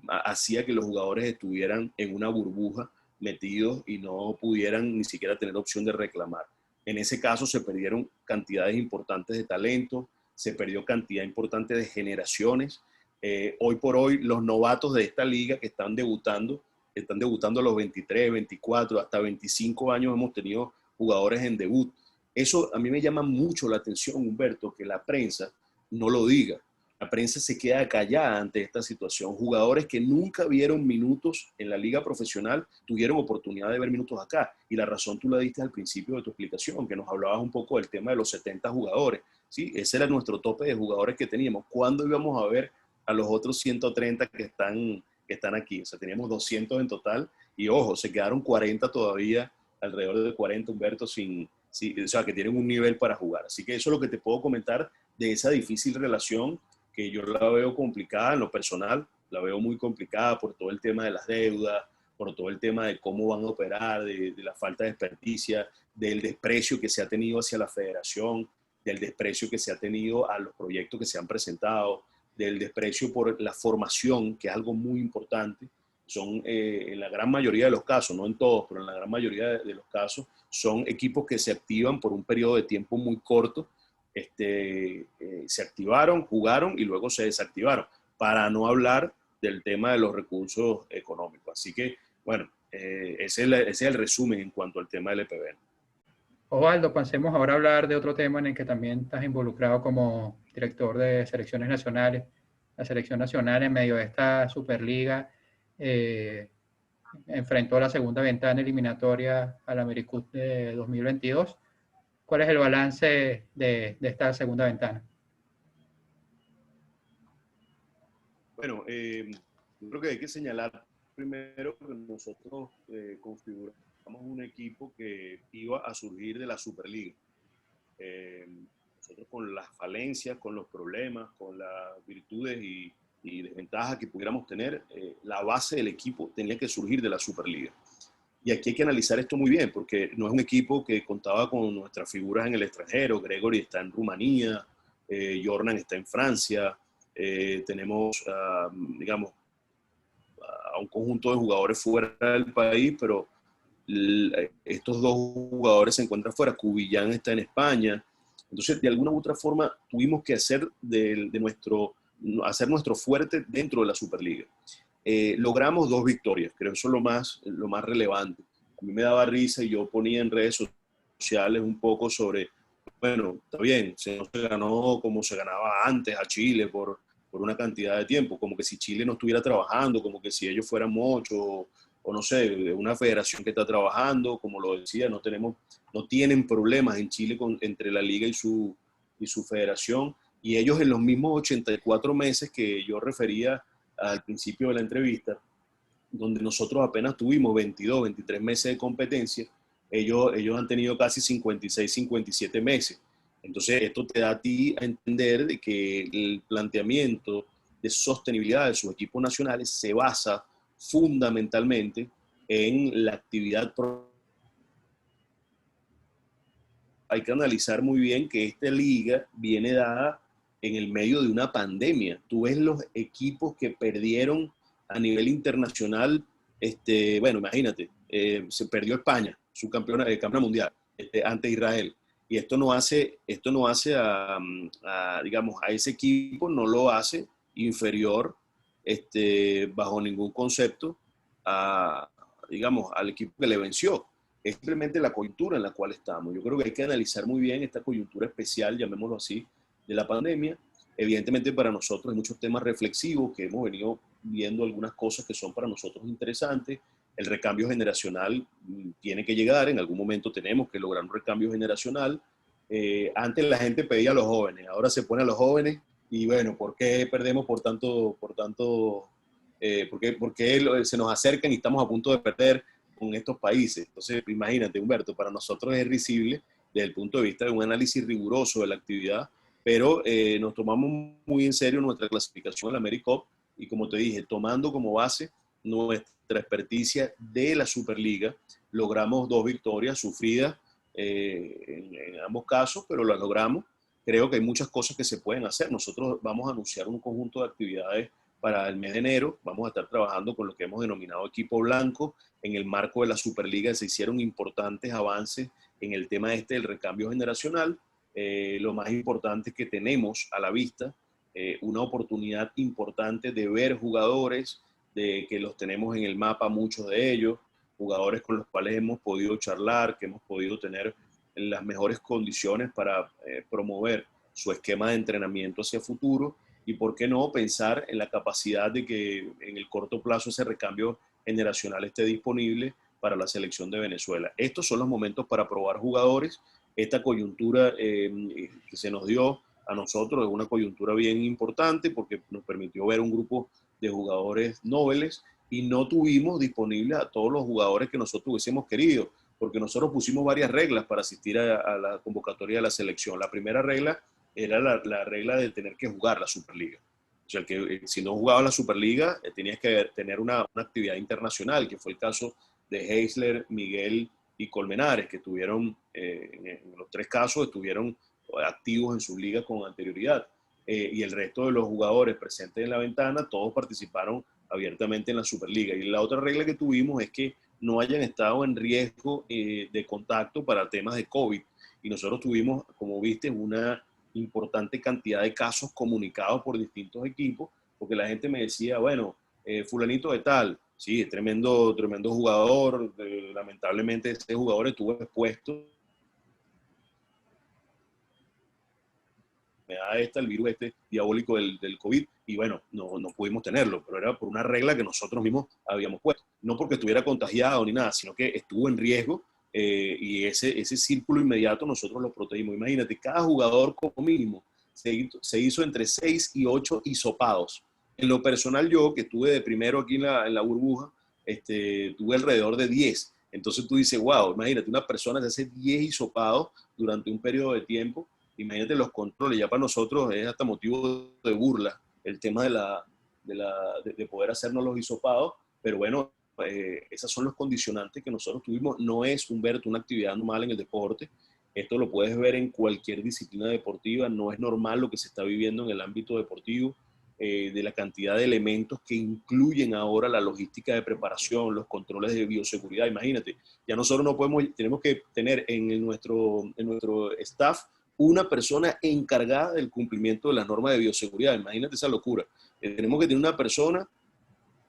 hacía que los jugadores estuvieran en una burbuja metidos y no pudieran ni siquiera tener opción de reclamar. En ese caso se perdieron cantidades importantes de talento, se perdió cantidad importante de generaciones. Hoy por hoy los novatos de esta liga que están debutando a los 23, 24, hasta 25 años hemos tenido jugadores en debut. Eso a mí me llama mucho la atención, Humberto, que la prensa no lo diga. La prensa se queda callada ante esta situación. Jugadores que nunca vieron minutos en la liga profesional tuvieron oportunidad de ver minutos acá. Y la razón tú la diste al principio de tu explicación, que nos hablabas un poco del tema de los 70 jugadores. ¿Sí? Ese era nuestro tope de jugadores que teníamos. ¿Cuándo íbamos a ver a los otros 130 que están aquí? O sea, teníamos 200 en total y ojo, se quedaron 40 todavía, alrededor de 40, Humberto, o sea, que tienen un nivel para jugar. Así que eso es lo que te puedo comentar de esa difícil relación que yo la veo complicada en lo personal, la veo muy complicada por todo el tema de las deudas, por todo el tema de cómo van a operar, de la falta de experticia, del desprecio que se ha tenido hacia la federación, del desprecio que se ha tenido a los proyectos que se han presentado, del desprecio por la formación, que es algo muy importante. Son, en la gran mayoría de los casos, no en todos, pero en la gran mayoría de los casos, son equipos que se activan por un periodo de tiempo muy corto. Se activaron, jugaron y luego se desactivaron, para no hablar del tema de los recursos económicos. Así que, bueno, ese es el resumen en cuanto al tema del EPB. Osvaldo, pasemos ahora a hablar de otro tema en el que también estás involucrado como director de selecciones nacionales. La selección nacional en medio de esta Superliga enfrentó la segunda ventana eliminatoria al AmeriCup de 2022. ¿Cuál es el balance de esta segunda ventana? Bueno, yo creo que hay que señalar primero que nosotros configuramos un equipo que iba a surgir de la Superliga. Nosotros con las falencias, con los problemas, con las virtudes y desventajas que pudiéramos tener, la base del equipo tenía que surgir de la Superliga. Y aquí hay que analizar esto muy bien, porque no es un equipo que contaba con nuestras figuras en el extranjero. Gregory está en Rumanía, Jordan está en Francia, tenemos, digamos, a un conjunto de jugadores fuera del país, pero estos dos jugadores se encuentran fuera. Cubillán está en España. Entonces, de alguna u otra forma, tuvimos que hacer hacer nuestro fuerte dentro de la Superliga. Logramos 2 victorias, creo que eso es lo más relevante. A mí me daba risa y yo ponía en redes sociales un poco sobre, bueno, está bien, no se ganó como se ganaba antes a Chile por una cantidad de tiempo, como que si Chile no estuviera trabajando, como que si ellos fueran muchos, o no sé, una federación que está trabajando, como lo decía, no tienen problemas en Chile entre la liga y su federación, y ellos en los mismos 84 meses que yo refería al principio de la entrevista, donde nosotros apenas tuvimos 22, 23 meses de competencia, ellos han tenido casi 56, 57 meses. Entonces, esto te da a ti a entender de que el planteamiento de sostenibilidad de sus equipos nacionales se basa fundamentalmente en la actividad. Hay que analizar muy bien que esta liga viene dada en el medio de una pandemia. Tú ves los equipos que perdieron a nivel internacional, bueno, imagínate, se perdió España, su campeona mundial, ante Israel. Y esto no hace digamos, a ese equipo no lo hace inferior bajo ningún concepto a, digamos, al equipo que le venció. Es simplemente la coyuntura en la cual estamos. Yo creo que hay que analizar muy bien esta coyuntura especial, llamémoslo así, de la pandemia. Evidentemente para nosotros hay muchos temas reflexivos que hemos venido viendo algunas cosas que son para nosotros interesantes. El recambio generacional tiene que llegar, en algún momento tenemos que lograr un recambio generacional. Antes la gente pedía a los jóvenes, ahora se pone a los jóvenes y bueno, ¿por qué perdemos por qué se nos acercan y estamos a punto de perder con estos países? Entonces, imagínate, Humberto, para nosotros es risible desde el punto de vista de un análisis riguroso de la actividad, pero nos tomamos muy en serio nuestra clasificación a la AmeriCup y como te dije, tomando como base nuestra experticia de la Superliga, logramos 2 victorias sufridas en ambos casos, pero las logramos. Creo que hay muchas cosas que se pueden hacer. Nosotros vamos a anunciar un conjunto de actividades para el mes de enero. Vamos a estar trabajando con lo que hemos denominado equipo blanco. En el marco de la Superliga se hicieron importantes avances en el tema del recambio generacional. Lo más importante es que tenemos a la vista una oportunidad importante de ver jugadores, de que los tenemos en el mapa, muchos de ellos, jugadores con los cuales hemos podido charlar, que hemos podido tener las mejores condiciones para promover su esquema de entrenamiento hacia futuro y, por qué no, pensar en la capacidad de que en el corto plazo ese recambio generacional esté disponible para la selección de Venezuela. Estos son los momentos para probar jugadores. Esta coyuntura que se nos dio a nosotros es una coyuntura bien importante porque nos permitió ver un grupo de jugadores nobles y no tuvimos disponibles a todos los jugadores que nosotros hubiésemos querido, porque nosotros pusimos varias reglas para asistir a la convocatoria de la selección. La primera regla era la regla de tener que jugar la Superliga. O sea, que si no jugaba la Superliga, tenías que tener una actividad internacional, que fue el caso de Heisler, Miguel y Colmenares, que estuvieron, en los 3 casos, estuvieron activos en sus ligas con anterioridad. Y el resto de los jugadores presentes en la ventana, todos participaron abiertamente en la Superliga. Y la otra regla que tuvimos es que no hayan estado en riesgo de contacto para temas de COVID. Y nosotros tuvimos, como viste, una importante cantidad de casos comunicados por distintos equipos, porque la gente me decía, bueno, fulanito de tal, sí, tremendo jugador, lamentablemente ese jugador estuvo expuesto el virus diabólico del COVID, y bueno, no pudimos tenerlo, pero era por una regla que nosotros mismos habíamos puesto. No porque estuviera contagiado ni nada, sino que estuvo en riesgo y ese círculo inmediato nosotros lo protegimos. Imagínate, cada jugador como mínimo se hizo entre 6 y 8 hisopados. En lo personal yo, que estuve de primero aquí en la burbuja, tuve alrededor de 10. Entonces tú dices, wow, imagínate, una persona se hace 10 hisopados durante un periodo de tiempo. Imagínate los controles, ya para nosotros es hasta motivo de burla el tema de poder hacernos los hisopados, pero bueno, esas son los condicionantes que nosotros tuvimos. No es, Humberto, una actividad normal en el deporte. Esto lo puedes ver en cualquier disciplina deportiva. No es normal lo que se está viviendo en el ámbito deportivo, de la cantidad de elementos que incluyen ahora la logística de preparación, los controles de bioseguridad. Imagínate, ya nosotros no podemos, tenemos que tener en nuestro staff una persona encargada del cumplimiento de las normas de bioseguridad. Imagínate esa locura. Tenemos que tener una persona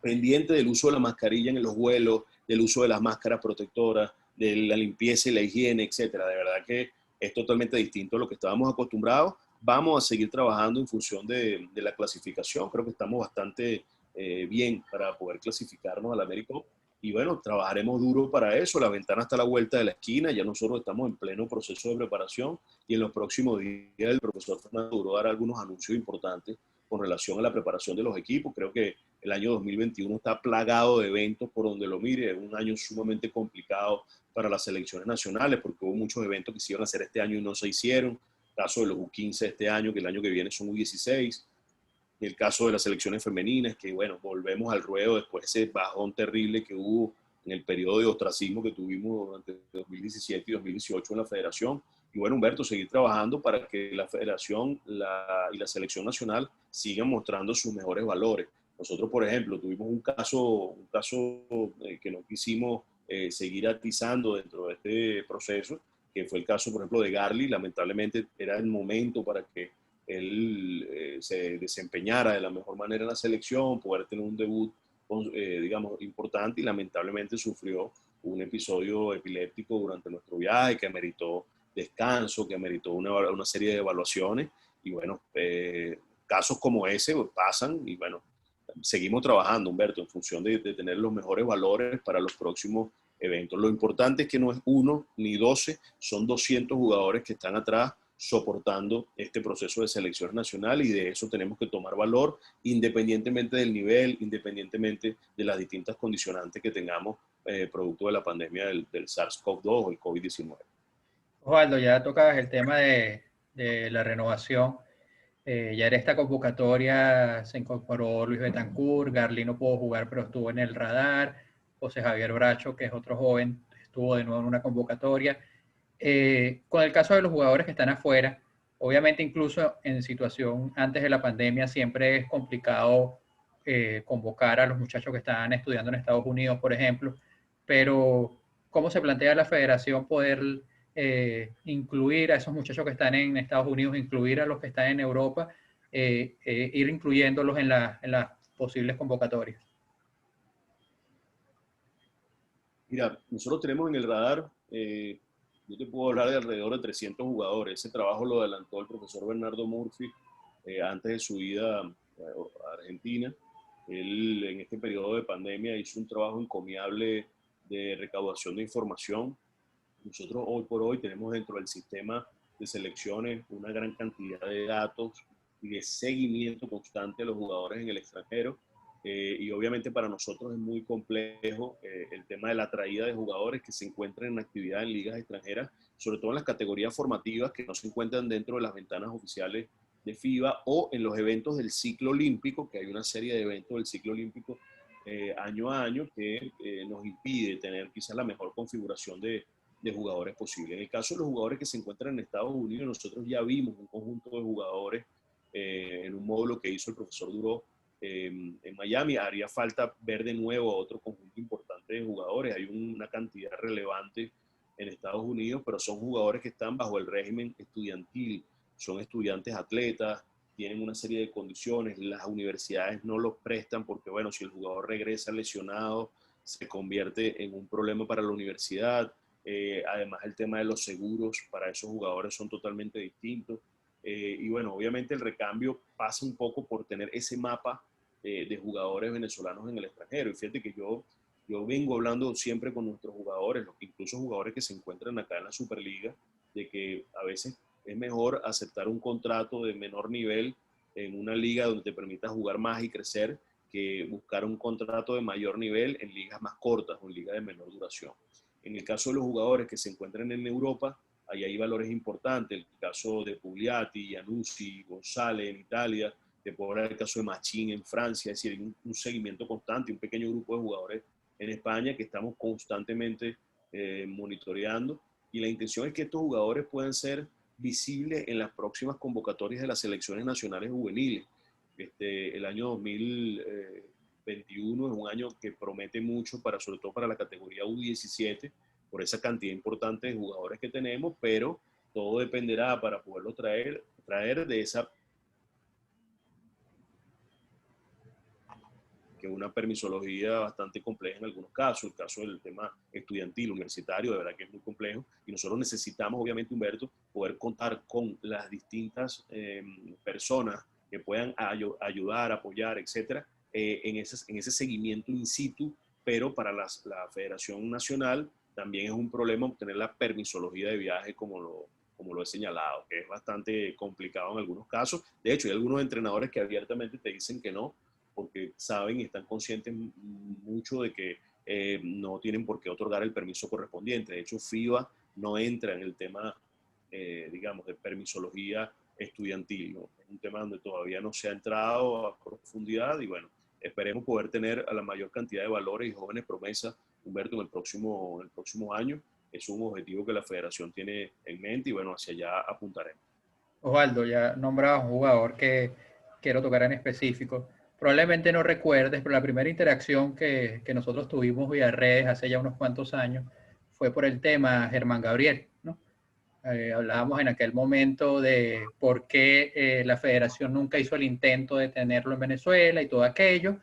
pendiente del uso de la mascarilla en los vuelos, del uso de las máscaras protectoras, de la limpieza y la higiene, etcétera. De verdad que es totalmente distinto a lo que estábamos acostumbrados. Vamos a seguir trabajando en función de la clasificación. Creo que estamos bastante bien para poder clasificarnos a la AmeriCup. Y bueno, trabajaremos duro para eso. La ventana está a la vuelta de la esquina. Ya nosotros estamos en pleno proceso de preparación y en los próximos días el profesor Fernando Duro dará algunos anuncios importantes con relación a la preparación de los equipos. Creo que el año 2021 está plagado de eventos por donde lo mire. Es un año sumamente complicado para las selecciones nacionales porque hubo muchos eventos que se iban a hacer este año y no se hicieron. El caso de los U15 este año, que el año que viene son U16. El caso de las selecciones femeninas, que bueno, volvemos al ruedo después de ese bajón terrible que hubo en el periodo de ostracismo que tuvimos durante 2017 y 2018 en la federación. Y bueno, Humberto, seguir trabajando para que la federación y la selección nacional sigan mostrando sus mejores valores. Nosotros, por ejemplo, tuvimos un caso que no quisimos seguir atizando dentro de este proceso, que fue el caso, por ejemplo, de Garly. Lamentablemente era el momento para que él se desempeñara de la mejor manera en la selección, poder tener un debut, digamos, importante, y lamentablemente sufrió un episodio epiléptico durante nuestro viaje que ameritó descanso, que ameritó una serie de evaluaciones, y bueno, casos como ese pasan, y bueno, seguimos trabajando, Humberto, en función de tener los mejores valores para los próximos eventos. Lo importante es que no es 1 ni 12, son 200 jugadores que están atrás soportando este proceso de selección nacional, y de eso tenemos que tomar valor independientemente del nivel, independientemente de las distintas condicionantes que tengamos producto de la pandemia del SARS-CoV-2 o el COVID-19. Osvaldo, ya tocabas el tema de la renovación. Ya en esta convocatoria se incorporó Luis Betancur, Garly no pudo jugar pero estuvo en el radar, José Javier Bracho, que es otro joven, estuvo de nuevo en una convocatoria. Con el caso de los jugadores que están afuera, obviamente incluso en situación antes de la pandemia siempre es complicado convocar a los muchachos que están estudiando en Estados Unidos, por ejemplo, pero ¿cómo se plantea la federación poder incluir a esos muchachos que están en Estados Unidos, incluir a los que están en Europa, ir incluyéndolos en las posibles convocatorias? Mira, nosotros tenemos en el radar, yo te puedo hablar de alrededor de 300 jugadores. Ese trabajo lo adelantó el profesor Bernardo Murphy antes de su ida a Argentina. Él en este periodo de pandemia hizo un trabajo encomiable de recaudación de información. Nosotros hoy por hoy tenemos dentro del sistema de selecciones una gran cantidad de datos y de seguimiento constante de los jugadores en el extranjero. Y obviamente para nosotros es muy complejo el tema de la traída de jugadores que se encuentran en actividad en ligas extranjeras, sobre todo en las categorías formativas que no se encuentran dentro de las ventanas oficiales de FIBA o en los eventos del ciclo olímpico, que hay una serie de eventos del ciclo olímpico año a año que nos impide tener quizás la mejor configuración de jugadores posible. En el caso de los jugadores que se encuentran en Estados Unidos, nosotros ya vimos un conjunto de jugadores en un módulo que hizo el profesor Duró en Miami. Haría falta ver de nuevo otro conjunto importante de jugadores. Hay una cantidad relevante en Estados Unidos, pero son jugadores que están bajo el régimen estudiantil, son estudiantes atletas, tienen una serie de condiciones, las universidades no los prestan porque, bueno, si el jugador regresa lesionado, se convierte en un problema para la universidad. Además, el tema de los seguros para esos jugadores son totalmente distintos. Y bueno, obviamente el recambio pasa un poco por tener ese mapa de jugadores venezolanos en el extranjero. Y fíjate que yo vengo hablando siempre con nuestros jugadores, incluso jugadores que se encuentran acá en la Superliga, de que a veces es mejor aceptar un contrato de menor nivel en una liga donde te permita jugar más y crecer, que buscar un contrato de mayor nivel en ligas más cortas o en ligas de menor duración. En el caso de los jugadores que se encuentran en Europa, ahí hay valores importantes. El caso de Pugliati, Januzzi, González en Italia, te puedo hablar del caso de Machín en Francia. Es decir, hay un seguimiento constante, un pequeño grupo de jugadores en España que estamos constantemente monitoreando. Y la intención es que estos jugadores puedan ser visibles en las próximas convocatorias de las selecciones nacionales juveniles. El año 2021 es un año que promete mucho, sobre todo para la categoría U17, por esa cantidad importante de jugadores que tenemos, pero todo dependerá para poderlo traer de esa, que es una permisología bastante compleja en algunos casos. El caso del tema estudiantil, universitario, de verdad que es muy complejo, y nosotros necesitamos, obviamente, Humberto, poder contar con las distintas personas que puedan ayudar, apoyar, etcétera, en ese seguimiento in situ, pero para la Federación Nacional también es un problema obtener la permisología de viaje como lo he señalado, que es bastante complicado en algunos casos. De hecho, hay algunos entrenadores que abiertamente te dicen que no, porque saben y están conscientes mucho de que no tienen por qué otorgar el permiso correspondiente. De hecho, FIBA no entra en el tema, digamos, de permisología estudiantil, ¿no? Es un tema donde todavía no se ha entrado a profundidad, y bueno, esperemos poder tener a la mayor cantidad de valores y jóvenes promesas, Humberto, en el próximo año. Es un objetivo que la federación tiene en mente, y bueno, hacia allá apuntaremos. Osvaldo, ya nombraba un jugador que quiero tocar en específico. Probablemente no recuerdes, pero la primera interacción que nosotros tuvimos vía redes hace ya unos cuantos años fue por el tema Germán Gabriel, ¿no? Hablábamos en aquel momento de por qué la federación nunca hizo el intento de tenerlo en Venezuela y todo aquello.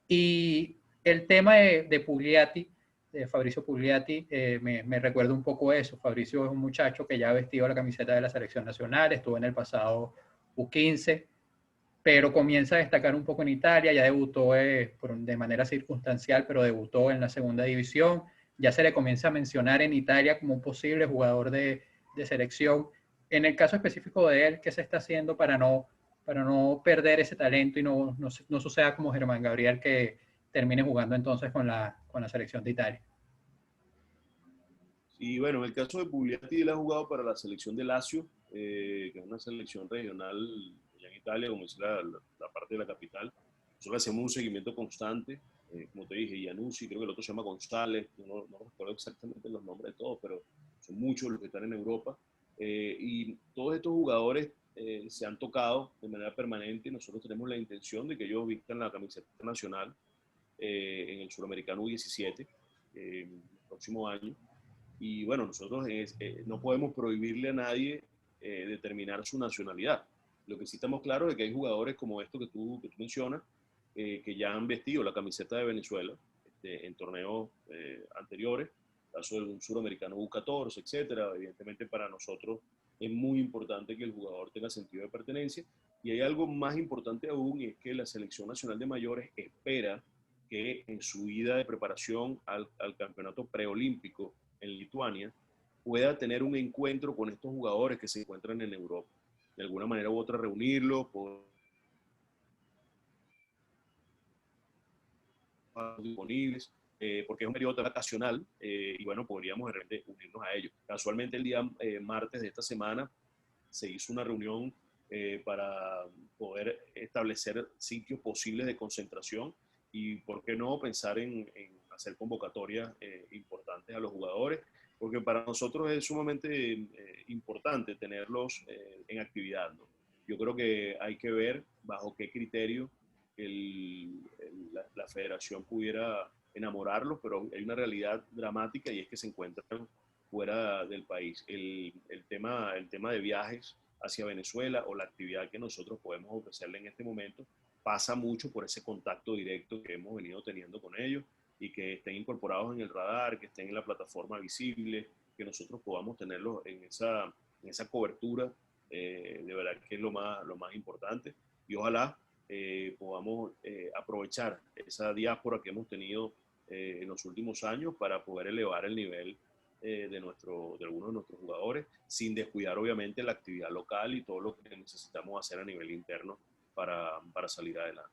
Y el tema de Pugliatti, de Fabricio Pugliatti, me recuerda un poco eso. Fabricio es un muchacho que ya ha vestido la camiseta de la selección nacional, estuvo en el pasado U15, pero comienza a destacar un poco en Italia, ya debutó de manera circunstancial, pero debutó en la segunda división, ya se le comienza a mencionar en Italia como un posible jugador de selección. En el caso específico de él, ¿qué se está haciendo para no perder ese talento y no suceda como Germán Gabriel, que termine jugando entonces con la selección de Italia? Y bueno, en el caso de Pugliatti, él ha jugado para la selección de Lazio, que es una selección regional allá en Italia, como es la parte de la capital. Nosotros hacemos un seguimiento constante, como te dije, Iannuzzi, creo que el otro se llama González, no recuerdo exactamente los nombres de todos, pero son muchos los que están en Europa. Y todos estos jugadores se han tocado de manera permanente y nosotros tenemos la intención de que ellos vistan la camiseta nacional en el Suramericano U17 el próximo año. Y bueno, nosotros no podemos prohibirle a nadie determinar su nacionalidad. Lo que sí estamos claros es que hay jugadores como esto que tú mencionas, que ya han vestido la camiseta de Venezuela en torneos anteriores, caso del suramericano U14, etcétera. Evidentemente para nosotros es muy importante que el jugador tenga sentido de pertenencia. Y hay algo más importante aún, y es que la Selección Nacional de Mayores espera que en su ida de preparación al campeonato preolímpico en Lituania pueda tener un encuentro con estos jugadores que se encuentran en Europa. De alguna manera u otra reunirlos, disponibles, porque es un periodo vacacional y bueno, podríamos de repente unirnos a ellos. Casualmente el día martes de esta semana se hizo una reunión para poder establecer sitios posibles de concentración y por qué no pensar en hacer convocatorias importantes a los jugadores, porque para nosotros es sumamente importante tenerlos en actividad, ¿no? Yo creo que hay que ver bajo qué criterio la federación pudiera enamorarlos, pero hay una realidad dramática y es que se encuentran fuera del país. El tema de viajes hacia Venezuela o la actividad que nosotros podemos ofrecerle en este momento pasa mucho por ese contacto directo que hemos venido teniendo con ellos y que estén incorporados en el radar, que estén en la plataforma visible, que nosotros podamos tenerlos en esa cobertura, de verdad que es lo más importante y ojalá podamos aprovechar esa diáspora que hemos tenido en los últimos años para poder elevar el nivel de algunos de nuestros jugadores, sin descuidar obviamente la actividad local y todo lo que necesitamos hacer a nivel interno para salir adelante.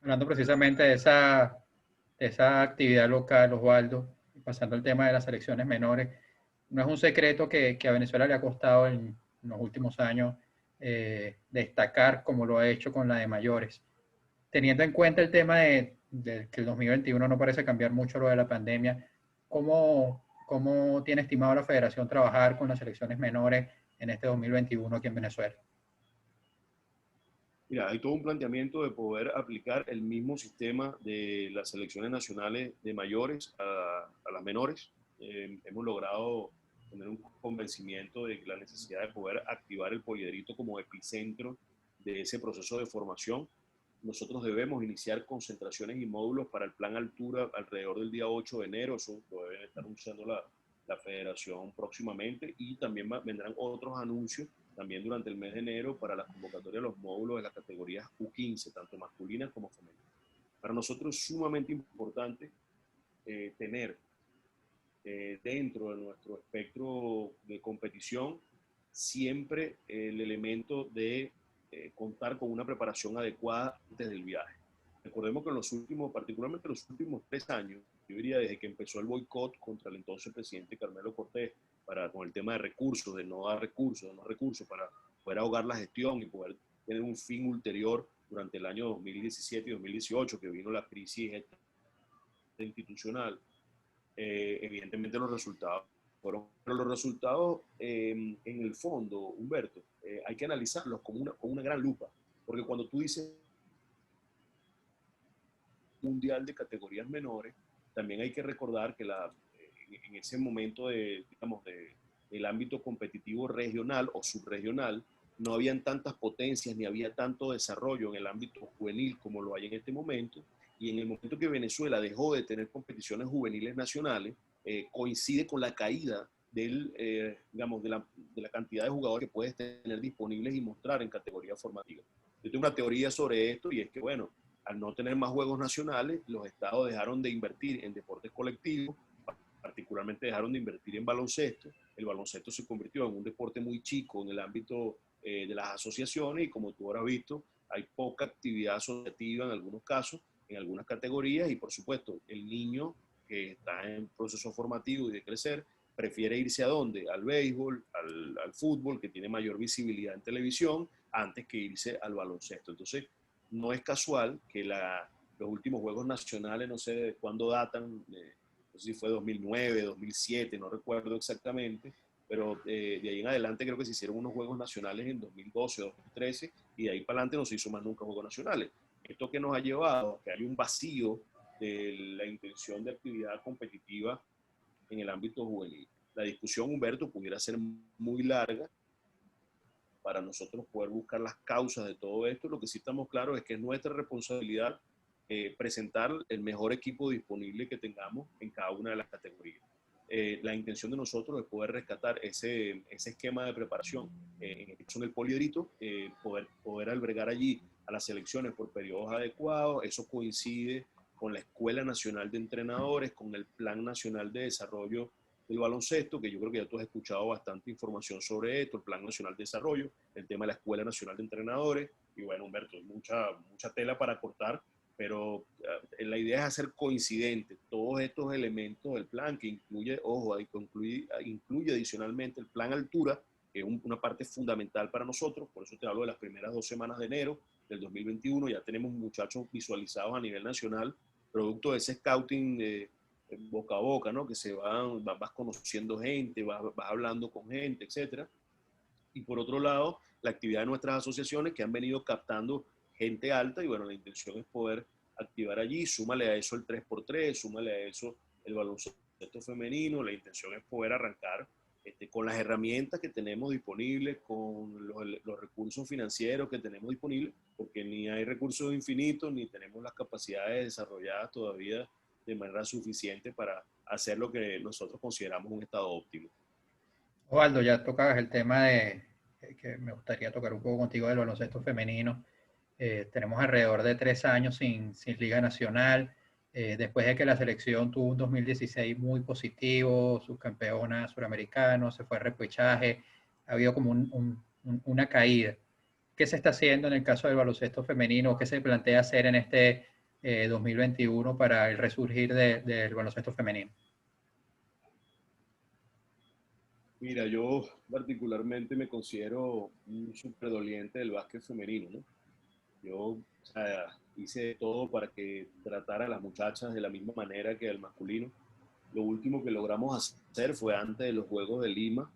Hablando precisamente de esa actividad local, Osvaldo, pasando al tema de las selecciones menores, no es un secreto que a Venezuela le ha costado en los últimos años destacar como lo ha hecho con la de mayores. Teniendo en cuenta el tema de que el 2021 no parece cambiar mucho lo de la pandemia, ¿cómo tiene estimado la federación trabajar con las selecciones menores en este 2021 aquí en Venezuela? Mira, hay todo un planteamiento de poder aplicar el mismo sistema de las selecciones nacionales de mayores a las menores. Hemos logrado tener un convencimiento de la necesidad de poder activar el poliedrito como epicentro de ese proceso de formación. Nosotros debemos iniciar concentraciones y módulos para el plan altura alrededor del día 8 de enero, eso lo deben estar anunciando la federación próximamente y también vendrán otros anuncios también durante el mes de enero para la convocatoria de los módulos de las categorías U15, tanto masculinas como femeninas. Para nosotros es sumamente importante tener dentro de nuestro espectro de competición siempre el elemento de contar con una preparación adecuada antes del viaje. Recordemos que en los últimos, particularmente en los últimos 3 años, yo diría desde que empezó el boicot contra el entonces presidente Carmelo Cortés, con el tema de recursos, de no dar recursos, de no recursos, para poder ahogar la gestión y poder tener un fin ulterior durante el año 2017 y 2018, que vino la crisis institucional. Evidentemente los resultados pero los resultados en el fondo, Humberto, hay que analizarlos con una gran lupa, porque cuando tú dices mundial de categorías menores, también hay que recordar que en ese momento de, digamos, el ámbito competitivo regional o subregional, no habían tantas potencias ni había tanto desarrollo en el ámbito juvenil como lo hay en este momento. Y en el momento que Venezuela dejó de tener competiciones juveniles nacionales, coincide con la caída digamos, de la cantidad de jugadores que puedes tener disponibles y mostrar en categoría formativa. Yo tengo una teoría sobre esto y es que, bueno, al no tener más juegos nacionales, los estados dejaron de invertir en deportes colectivos, particularmente dejaron de invertir en baloncesto. El baloncesto se convirtió en un deporte muy chico en el ámbito de las asociaciones y como tú ahora has visto, hay poca actividad asociativa en algunos casos, en algunas categorías y por supuesto el niño que está en proceso formativo y de crecer prefiere irse a dónde? Al béisbol, al fútbol, que tiene mayor visibilidad en televisión, antes que irse al baloncesto. Entonces, no es casual que los últimos Juegos Nacionales, no sé de cuándo datan, no sé si fue 2009, 2007, no recuerdo exactamente, pero de ahí en adelante creo que se hicieron unos Juegos Nacionales en 2012, 2013, y de ahí para adelante no se hizo más nunca Juegos Nacionales. Esto que nos ha llevado a que haya un vacío de la intención de actividad competitiva en el ámbito juvenil. La discusión, Humberto, pudiera ser muy larga para nosotros poder buscar las causas de todo esto. Lo que sí estamos claros es que es nuestra responsabilidad presentar el mejor equipo disponible que tengamos en cada una de las categorías. La intención de nosotros es poder rescatar ese esquema de preparación en el poliedrito, poder albergar allí a las selecciones por periodos adecuados. Eso coincide con la Escuela Nacional de Entrenadores, con el Plan Nacional de Desarrollo del Baloncesto, que yo creo que ya tú has escuchado bastante información sobre esto, el Plan Nacional de Desarrollo, el tema de la Escuela Nacional de Entrenadores, y bueno, Humberto, mucha tela para cortar, pero la idea es hacer coincidente todos estos elementos del plan, que incluye, ojo, incluye adicionalmente el plan altura, que es una parte fundamental para nosotros, por eso te hablo de las primeras 2 semanas de enero del 2021, ya tenemos muchachos visualizados a nivel nacional, producto de ese scouting boca a boca, ¿no? Que vas conociendo gente, vas hablando con gente, etcétera. Y por otro lado, la actividad de nuestras asociaciones que han venido captando gente alta y bueno, la intención es poder activar allí, súmale a eso el 3x3, súmale a eso el baloncesto femenino, la intención es poder arrancar con las herramientas que tenemos disponibles, con los recursos financieros que tenemos disponibles, porque ni hay recursos infinitos, ni tenemos las capacidades desarrolladas todavía de manera suficiente para hacer lo que nosotros consideramos un estado óptimo. Osvaldo, ya tocabas el tema que me gustaría tocar un poco contigo del baloncesto femenino. Tenemos alrededor de 3 años sin Liga Nacional. Después de que la selección tuvo un 2016 muy positivo, subcampeona suramericano, se fue a repechaje, ha habido como una caída. ¿Qué se está haciendo en el caso del baloncesto femenino? ¿Qué se plantea hacer en este 2021 para el resurgir del baloncesto femenino? Mira, yo particularmente me considero un superdoliente del básquet femenino, ¿no? Yo, o sea, hice todo para que tratara a las muchachas de la misma manera que al masculino. Lo último que logramos hacer fue antes de los Juegos de Lima,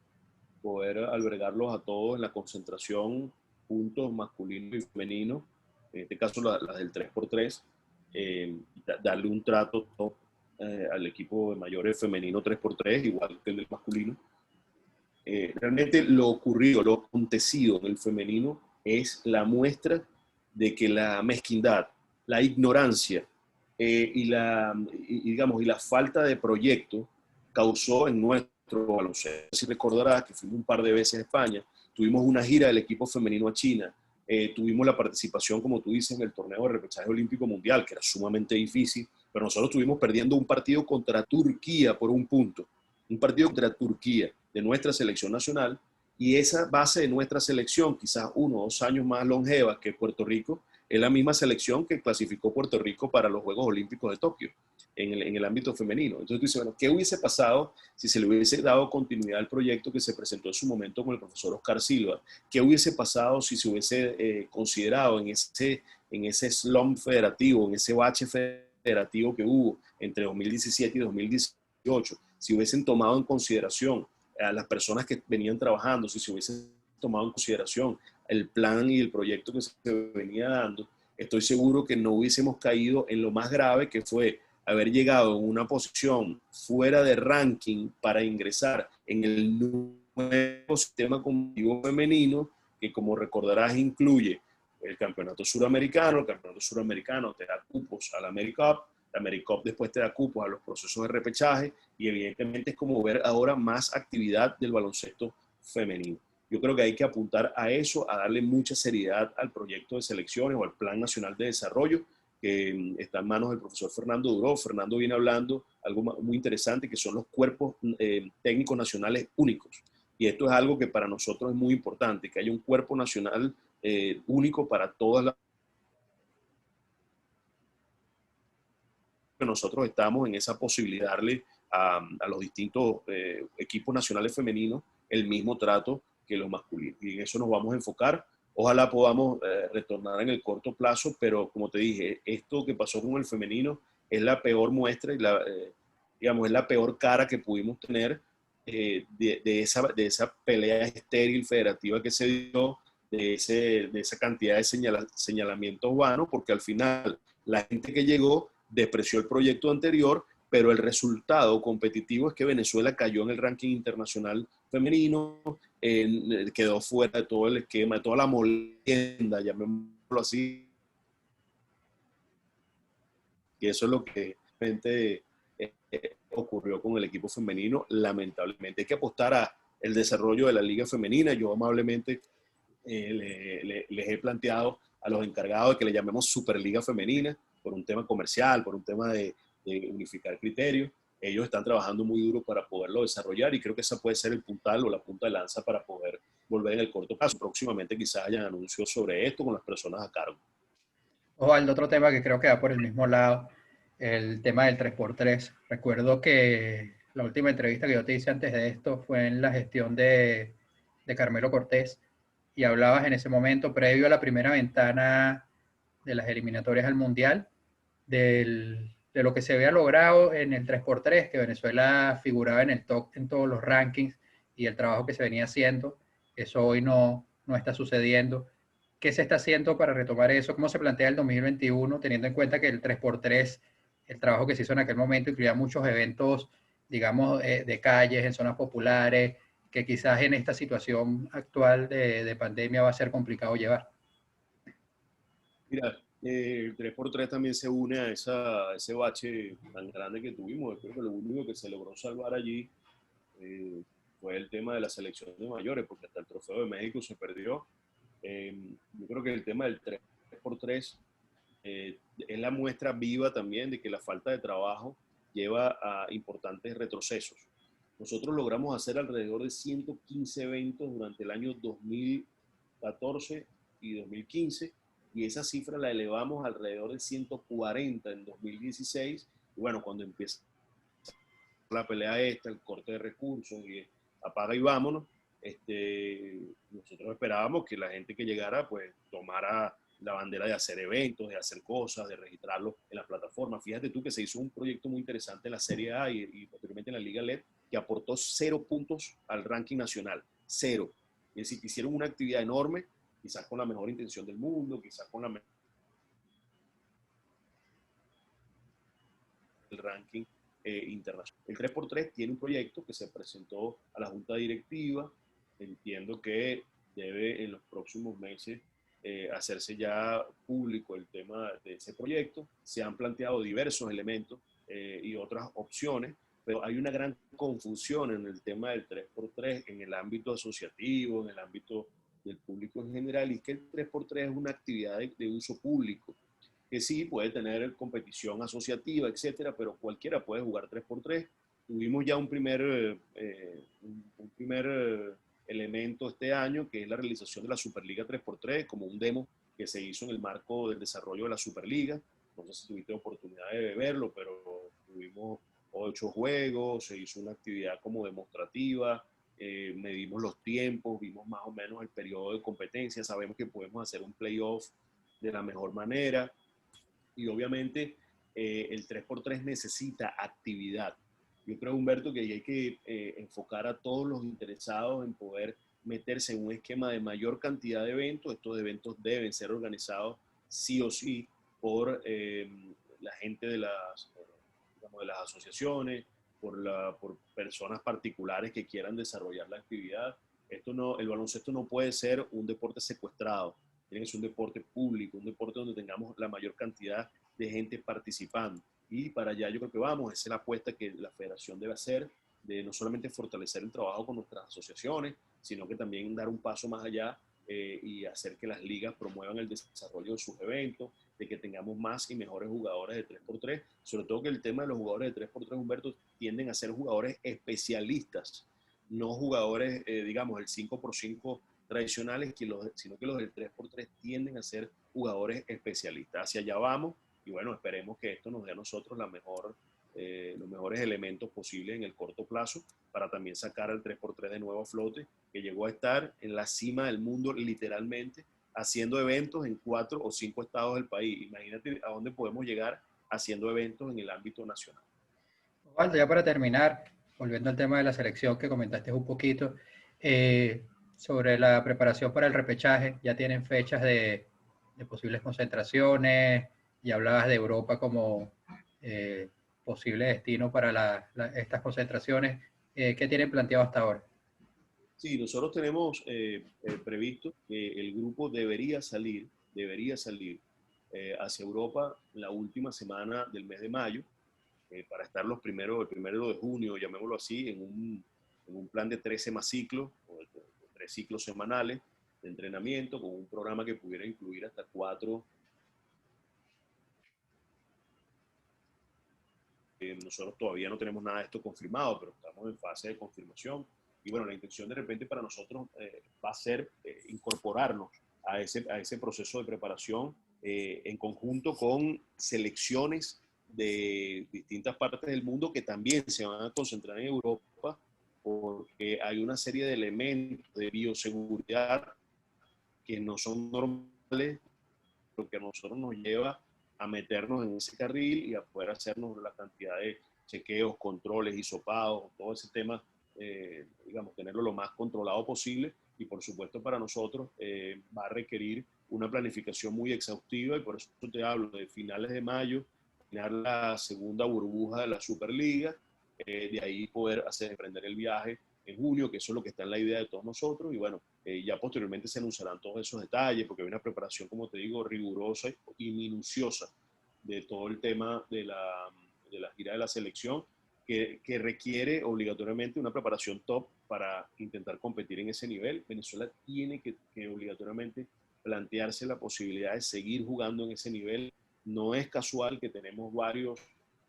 poder albergarlos a todos en la concentración, juntos, masculino y femenino, en este caso las del 3x3, darle un trato top al equipo de mayores femenino 3x3, igual que el del masculino. Realmente lo ocurrido, lo acontecido en el femenino es la muestra de que la mezquindad, la ignorancia digamos, y la falta de proyecto causó en nuestro baloncesto. Si recordarás que fuimos un par de veces a España, tuvimos una gira del equipo femenino a China, tuvimos la participación, como tú dices, en el torneo de repechaje olímpico mundial, que era sumamente difícil, pero nosotros estuvimos perdiendo un partido contra Turquía por un punto, un partido contra Turquía de nuestra selección nacional, y esa base de nuestra selección, quizás 1 o 2 años más longeva que Puerto Rico, es la misma selección que clasificó Puerto Rico para los Juegos Olímpicos de Tokio en el ámbito femenino. Entonces tú dices, bueno, ¿qué hubiese pasado si se le hubiese dado continuidad al proyecto que se presentó en su momento con el profesor Oscar Silva? ¿Qué hubiese pasado si se hubiese considerado en ese slump federativo, en ese bache federativo que hubo entre 2017 y 2018? Si hubiesen tomado en consideración a las personas que venían trabajando, si se hubiesen tomado en consideración el plan y el proyecto que se venía dando, estoy seguro que no hubiésemos caído en lo más grave, que fue haber llegado en una posición fuera de ranking para ingresar en el nuevo sistema competitivo femenino que, como recordarás, incluye el campeonato suramericano. El campeonato suramericano te da cupos a la AmeriCup, la AmeriCup después te da cupos a los procesos de repechaje, y evidentemente es como ver ahora más actividad del baloncesto femenino. Yo creo que hay que apuntar a eso, a darle mucha seriedad al proyecto de selecciones o al Plan Nacional de Desarrollo, que está en manos del profesor Fernando Duró. Fernando viene hablando algo muy interesante, que son los cuerpos técnicos nacionales únicos. Y esto es algo que para nosotros es muy importante, que haya un cuerpo nacional único para todas las... Nosotros estamos en esa posibilidad de darle a los distintos equipos nacionales femeninos el mismo trato que los masculinos. Y en eso nos vamos a enfocar. Ojalá podamos retornar en el corto plazo, pero como te dije, esto que pasó con el femenino es la peor muestra y digamos, es la peor cara que pudimos tener de esa pelea estéril federativa que se dio, de esa cantidad de señalamientos vanos, porque al final la gente que llegó despreció el proyecto anterior, pero el resultado competitivo es que Venezuela cayó en el ranking internacional femenino, quedó fuera de todo el esquema, de toda la molienda, llamémoslo así, y eso es lo que realmente ocurrió con el equipo femenino, lamentablemente. Hay que apostar a el desarrollo de la liga femenina. Yo amablemente les he planteado a los encargados de que le llamemos Superliga Femenina, por un tema comercial, por un tema de unificar criterios. Ellos están trabajando muy duro para poderlo desarrollar, y creo que esa puede ser el puntal o la punta de lanza para poder volver en el corto plazo. Próximamente quizás hayan anuncios sobre esto con las personas a cargo. Osvaldo, otro tema que creo que va por el mismo lado, el tema del 3x3. Recuerdo que la última entrevista que yo te hice antes de esto fue en la gestión de Carmelo Cortés, y hablabas en ese momento, previo a la primera ventana de las eliminatorias al Mundial, de lo que se había logrado en el 3x3, que Venezuela figuraba en el top en todos los rankings, y el trabajo que se venía haciendo. Eso hoy no está sucediendo. ¿Qué se está haciendo para retomar eso? ¿Cómo se plantea el 2021, teniendo en cuenta que el 3x3, el trabajo que se hizo en aquel momento, incluía muchos eventos, digamos, de calles, en zonas populares, que quizás en esta situación actual de pandemia va a ser complicado llevar? Mira, el 3x3 también se une a ese bache tan grande que tuvimos. Creo que lo único que se logró salvar allí eh, fue el tema de la selección de mayores, porque hasta el Trofeo de México se perdió. Yo creo que el tema del 3x3 es la muestra viva también de que la falta de trabajo lleva a importantes retrocesos. Nosotros logramos hacer alrededor de 115 eventos durante el año 2014 y 2015, y esa cifra la elevamos alrededor de 140 en 2016. Y bueno, cuando empieza la pelea esta, el corte de recursos y apaga y vámonos, nosotros esperábamos que la gente que llegara pues tomara la bandera de hacer eventos, de hacer cosas, de registrarlo en la plataforma. Fíjate tú que se hizo un proyecto muy interesante en la Serie A y posteriormente en la Liga LED, que aportó 0 puntos al ranking nacional, 0. Es decir, que hicieron una actividad enorme, quizás con la mejor intención del mundo, quizás con el ranking internacional. El 3x3 tiene un proyecto que se presentó a la Junta Directiva. Entiendo que debe en los próximos meses hacerse ya público el tema de ese proyecto. Se han planteado diversos elementos y otras opciones, pero hay una gran confusión en el tema del 3x3 en el ámbito asociativo, en el ámbito del público en general, y que el 3x3 es una actividad de uso público, que sí puede tener competición asociativa, etcétera, pero cualquiera puede jugar 3x3. Tuvimos ya un primer elemento este año, que es la realización de la Superliga 3x3, como un demo que se hizo en el marco del desarrollo de la Superliga. No sé si tuviste oportunidad de verlo, pero tuvimos 8 juegos, se hizo una actividad como demostrativa, medimos los tiempos, vimos más o menos el periodo de competencia, sabemos que podemos hacer un playoff de la mejor manera, y obviamente el 3x3 necesita actividad. Yo creo, Humberto, que hay que enfocar a todos los interesados en poder meterse en un esquema de mayor cantidad de eventos. Estos eventos deben ser organizados sí o sí por la gente digamos, de las asociaciones, por personas particulares que quieran desarrollar la actividad. El baloncesto no puede ser un deporte secuestrado, tiene que ser un deporte público, un deporte donde tengamos la mayor cantidad de gente participando. Y para allá yo creo que vamos, esa es la apuesta que la federación debe hacer, de no solamente fortalecer el trabajo con nuestras asociaciones, sino que también dar un paso más allá y hacer que las ligas promuevan el desarrollo de sus eventos, de que tengamos más y mejores jugadores de 3x3, sobre todo que el tema de los jugadores de 3x3, Humberto, tienden a ser jugadores especialistas, no jugadores, digamos, el 5x5 tradicionales, sino que los del 3x3 tienden a ser jugadores especialistas. Hacia allá vamos y bueno, esperemos que esto nos dé a nosotros los mejores elementos posibles en el corto plazo para también sacar el 3x3 de nuevo a flote, que llegó a estar en la cima del mundo literalmente, haciendo eventos en 4 o 5 estados del país. Imagínate a dónde podemos llegar haciendo eventos en el ámbito nacional. Osvaldo, ya para terminar, volviendo al tema de la selección que comentaste un poquito, sobre la preparación para el repechaje, ya tienen fechas de posibles concentraciones y hablabas de Europa como posible destino para estas concentraciones. ¿Qué tienen planteado hasta ahora? Sí, nosotros tenemos previsto que el grupo debería salir hacia Europa la última semana del mes de mayo, para estar el primero de junio, llamémoslo así, en un plan de 13 más ciclos, o de 3 ciclos semanales de entrenamiento, con un programa que pudiera incluir hasta 4. Nosotros todavía no tenemos nada de esto confirmado, pero estamos en fase de confirmación. Y bueno, la intención de repente para nosotros va a ser incorporarnos a ese proceso de preparación en conjunto con selecciones de distintas partes del mundo que también se van a concentrar en Europa, porque hay una serie de elementos de bioseguridad que no son normales, lo que a nosotros nos lleva a meternos en ese carril y a poder hacernos la cantidad de chequeos, controles, hisopados, todo ese tema, digamos, tenerlo lo más controlado posible. Y por supuesto para nosotros va a requerir una planificación muy exhaustiva y por eso te hablo de finales de mayo, terminar la segunda burbuja de la Superliga, de ahí poder emprender el viaje en junio, que eso es lo que está en la idea de todos nosotros. Y bueno, ya posteriormente se anunciarán todos esos detalles, porque hay una preparación, como te digo, rigurosa y minuciosa de todo el tema de la gira de la selección, que requiere obligatoriamente una preparación top para intentar competir en ese nivel. Venezuela tiene que obligatoriamente plantearse la posibilidad de seguir jugando en ese nivel. No es casual que tenemos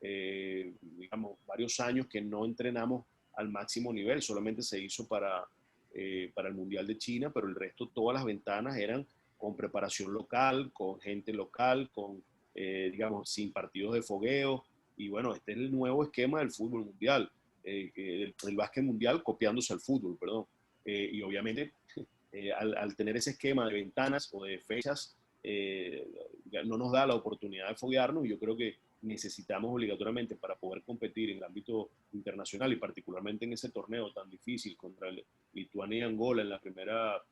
digamos, varios años que no entrenamos al máximo nivel, solamente se hizo para el Mundial de China, pero el resto, todas las ventanas eran con preparación local, con gente local, digamos, sin partidos de fogueo. Y bueno, este es el nuevo esquema del fútbol mundial, del básquet mundial copiándose al fútbol, perdón. Y obviamente, al tener ese esquema de ventanas o de fechas, no nos da la oportunidad de foguearnos y yo creo que necesitamos obligatoriamente para poder competir en el ámbito internacional y particularmente en ese torneo tan difícil contra Lituania y Angola en la primera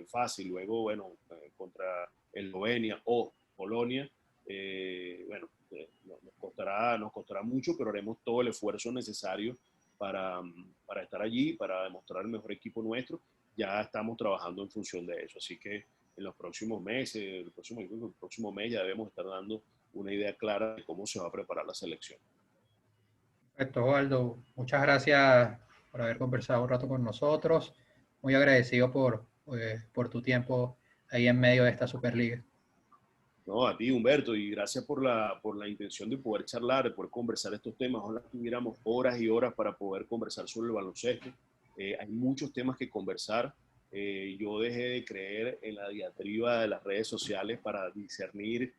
fase y luego, bueno, contra Eslovenia o Polonia, bueno, nos costará mucho, pero haremos todo el esfuerzo necesario para estar allí, para demostrar el mejor equipo nuestro. Ya estamos trabajando en función de eso, así que en los próximos meses, el próximo mes ya debemos estar dando una idea clara de cómo se va a preparar la selección. Perfecto, Osvaldo. Muchas gracias por haber conversado un rato con nosotros. Muy agradecido por tu tiempo ahí en medio de esta Superliga. No, a ti, Humberto, y gracias por la intención de poder charlar, de poder conversar estos temas. Ojalá tuviéramos horas y horas para poder conversar sobre el baloncesto. Hay muchos temas que conversar. Yo dejé de creer en la diatriba de las redes sociales para discernir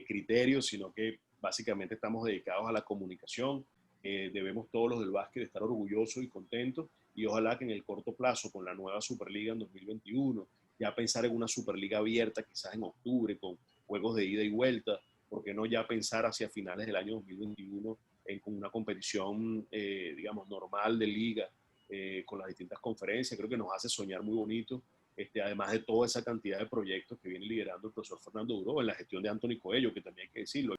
criterios, sino que básicamente estamos dedicados a la comunicación. Debemos todos los del básquet estar orgullosos y contentos y ojalá que en el corto plazo, con la nueva Superliga en 2021, ya pensar en una Superliga abierta quizás en octubre con juegos de ida y vuelta, ¿por qué no ya pensar hacia finales del año 2021 en una competición, digamos, normal de liga, con las distintas conferencias? Creo que nos hace soñar muy bonito, además de toda esa cantidad de proyectos que viene liderando el profesor Fernando Duro en la gestión de Anthony Coello, que también hay que decirlo.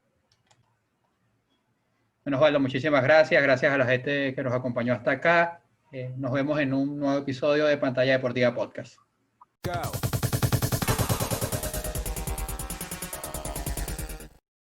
Bueno, Osvaldo, muchísimas gracias. Gracias a la gente que nos acompañó hasta acá. Nos vemos en un nuevo episodio de Pantalla Deportiva Podcast. Go.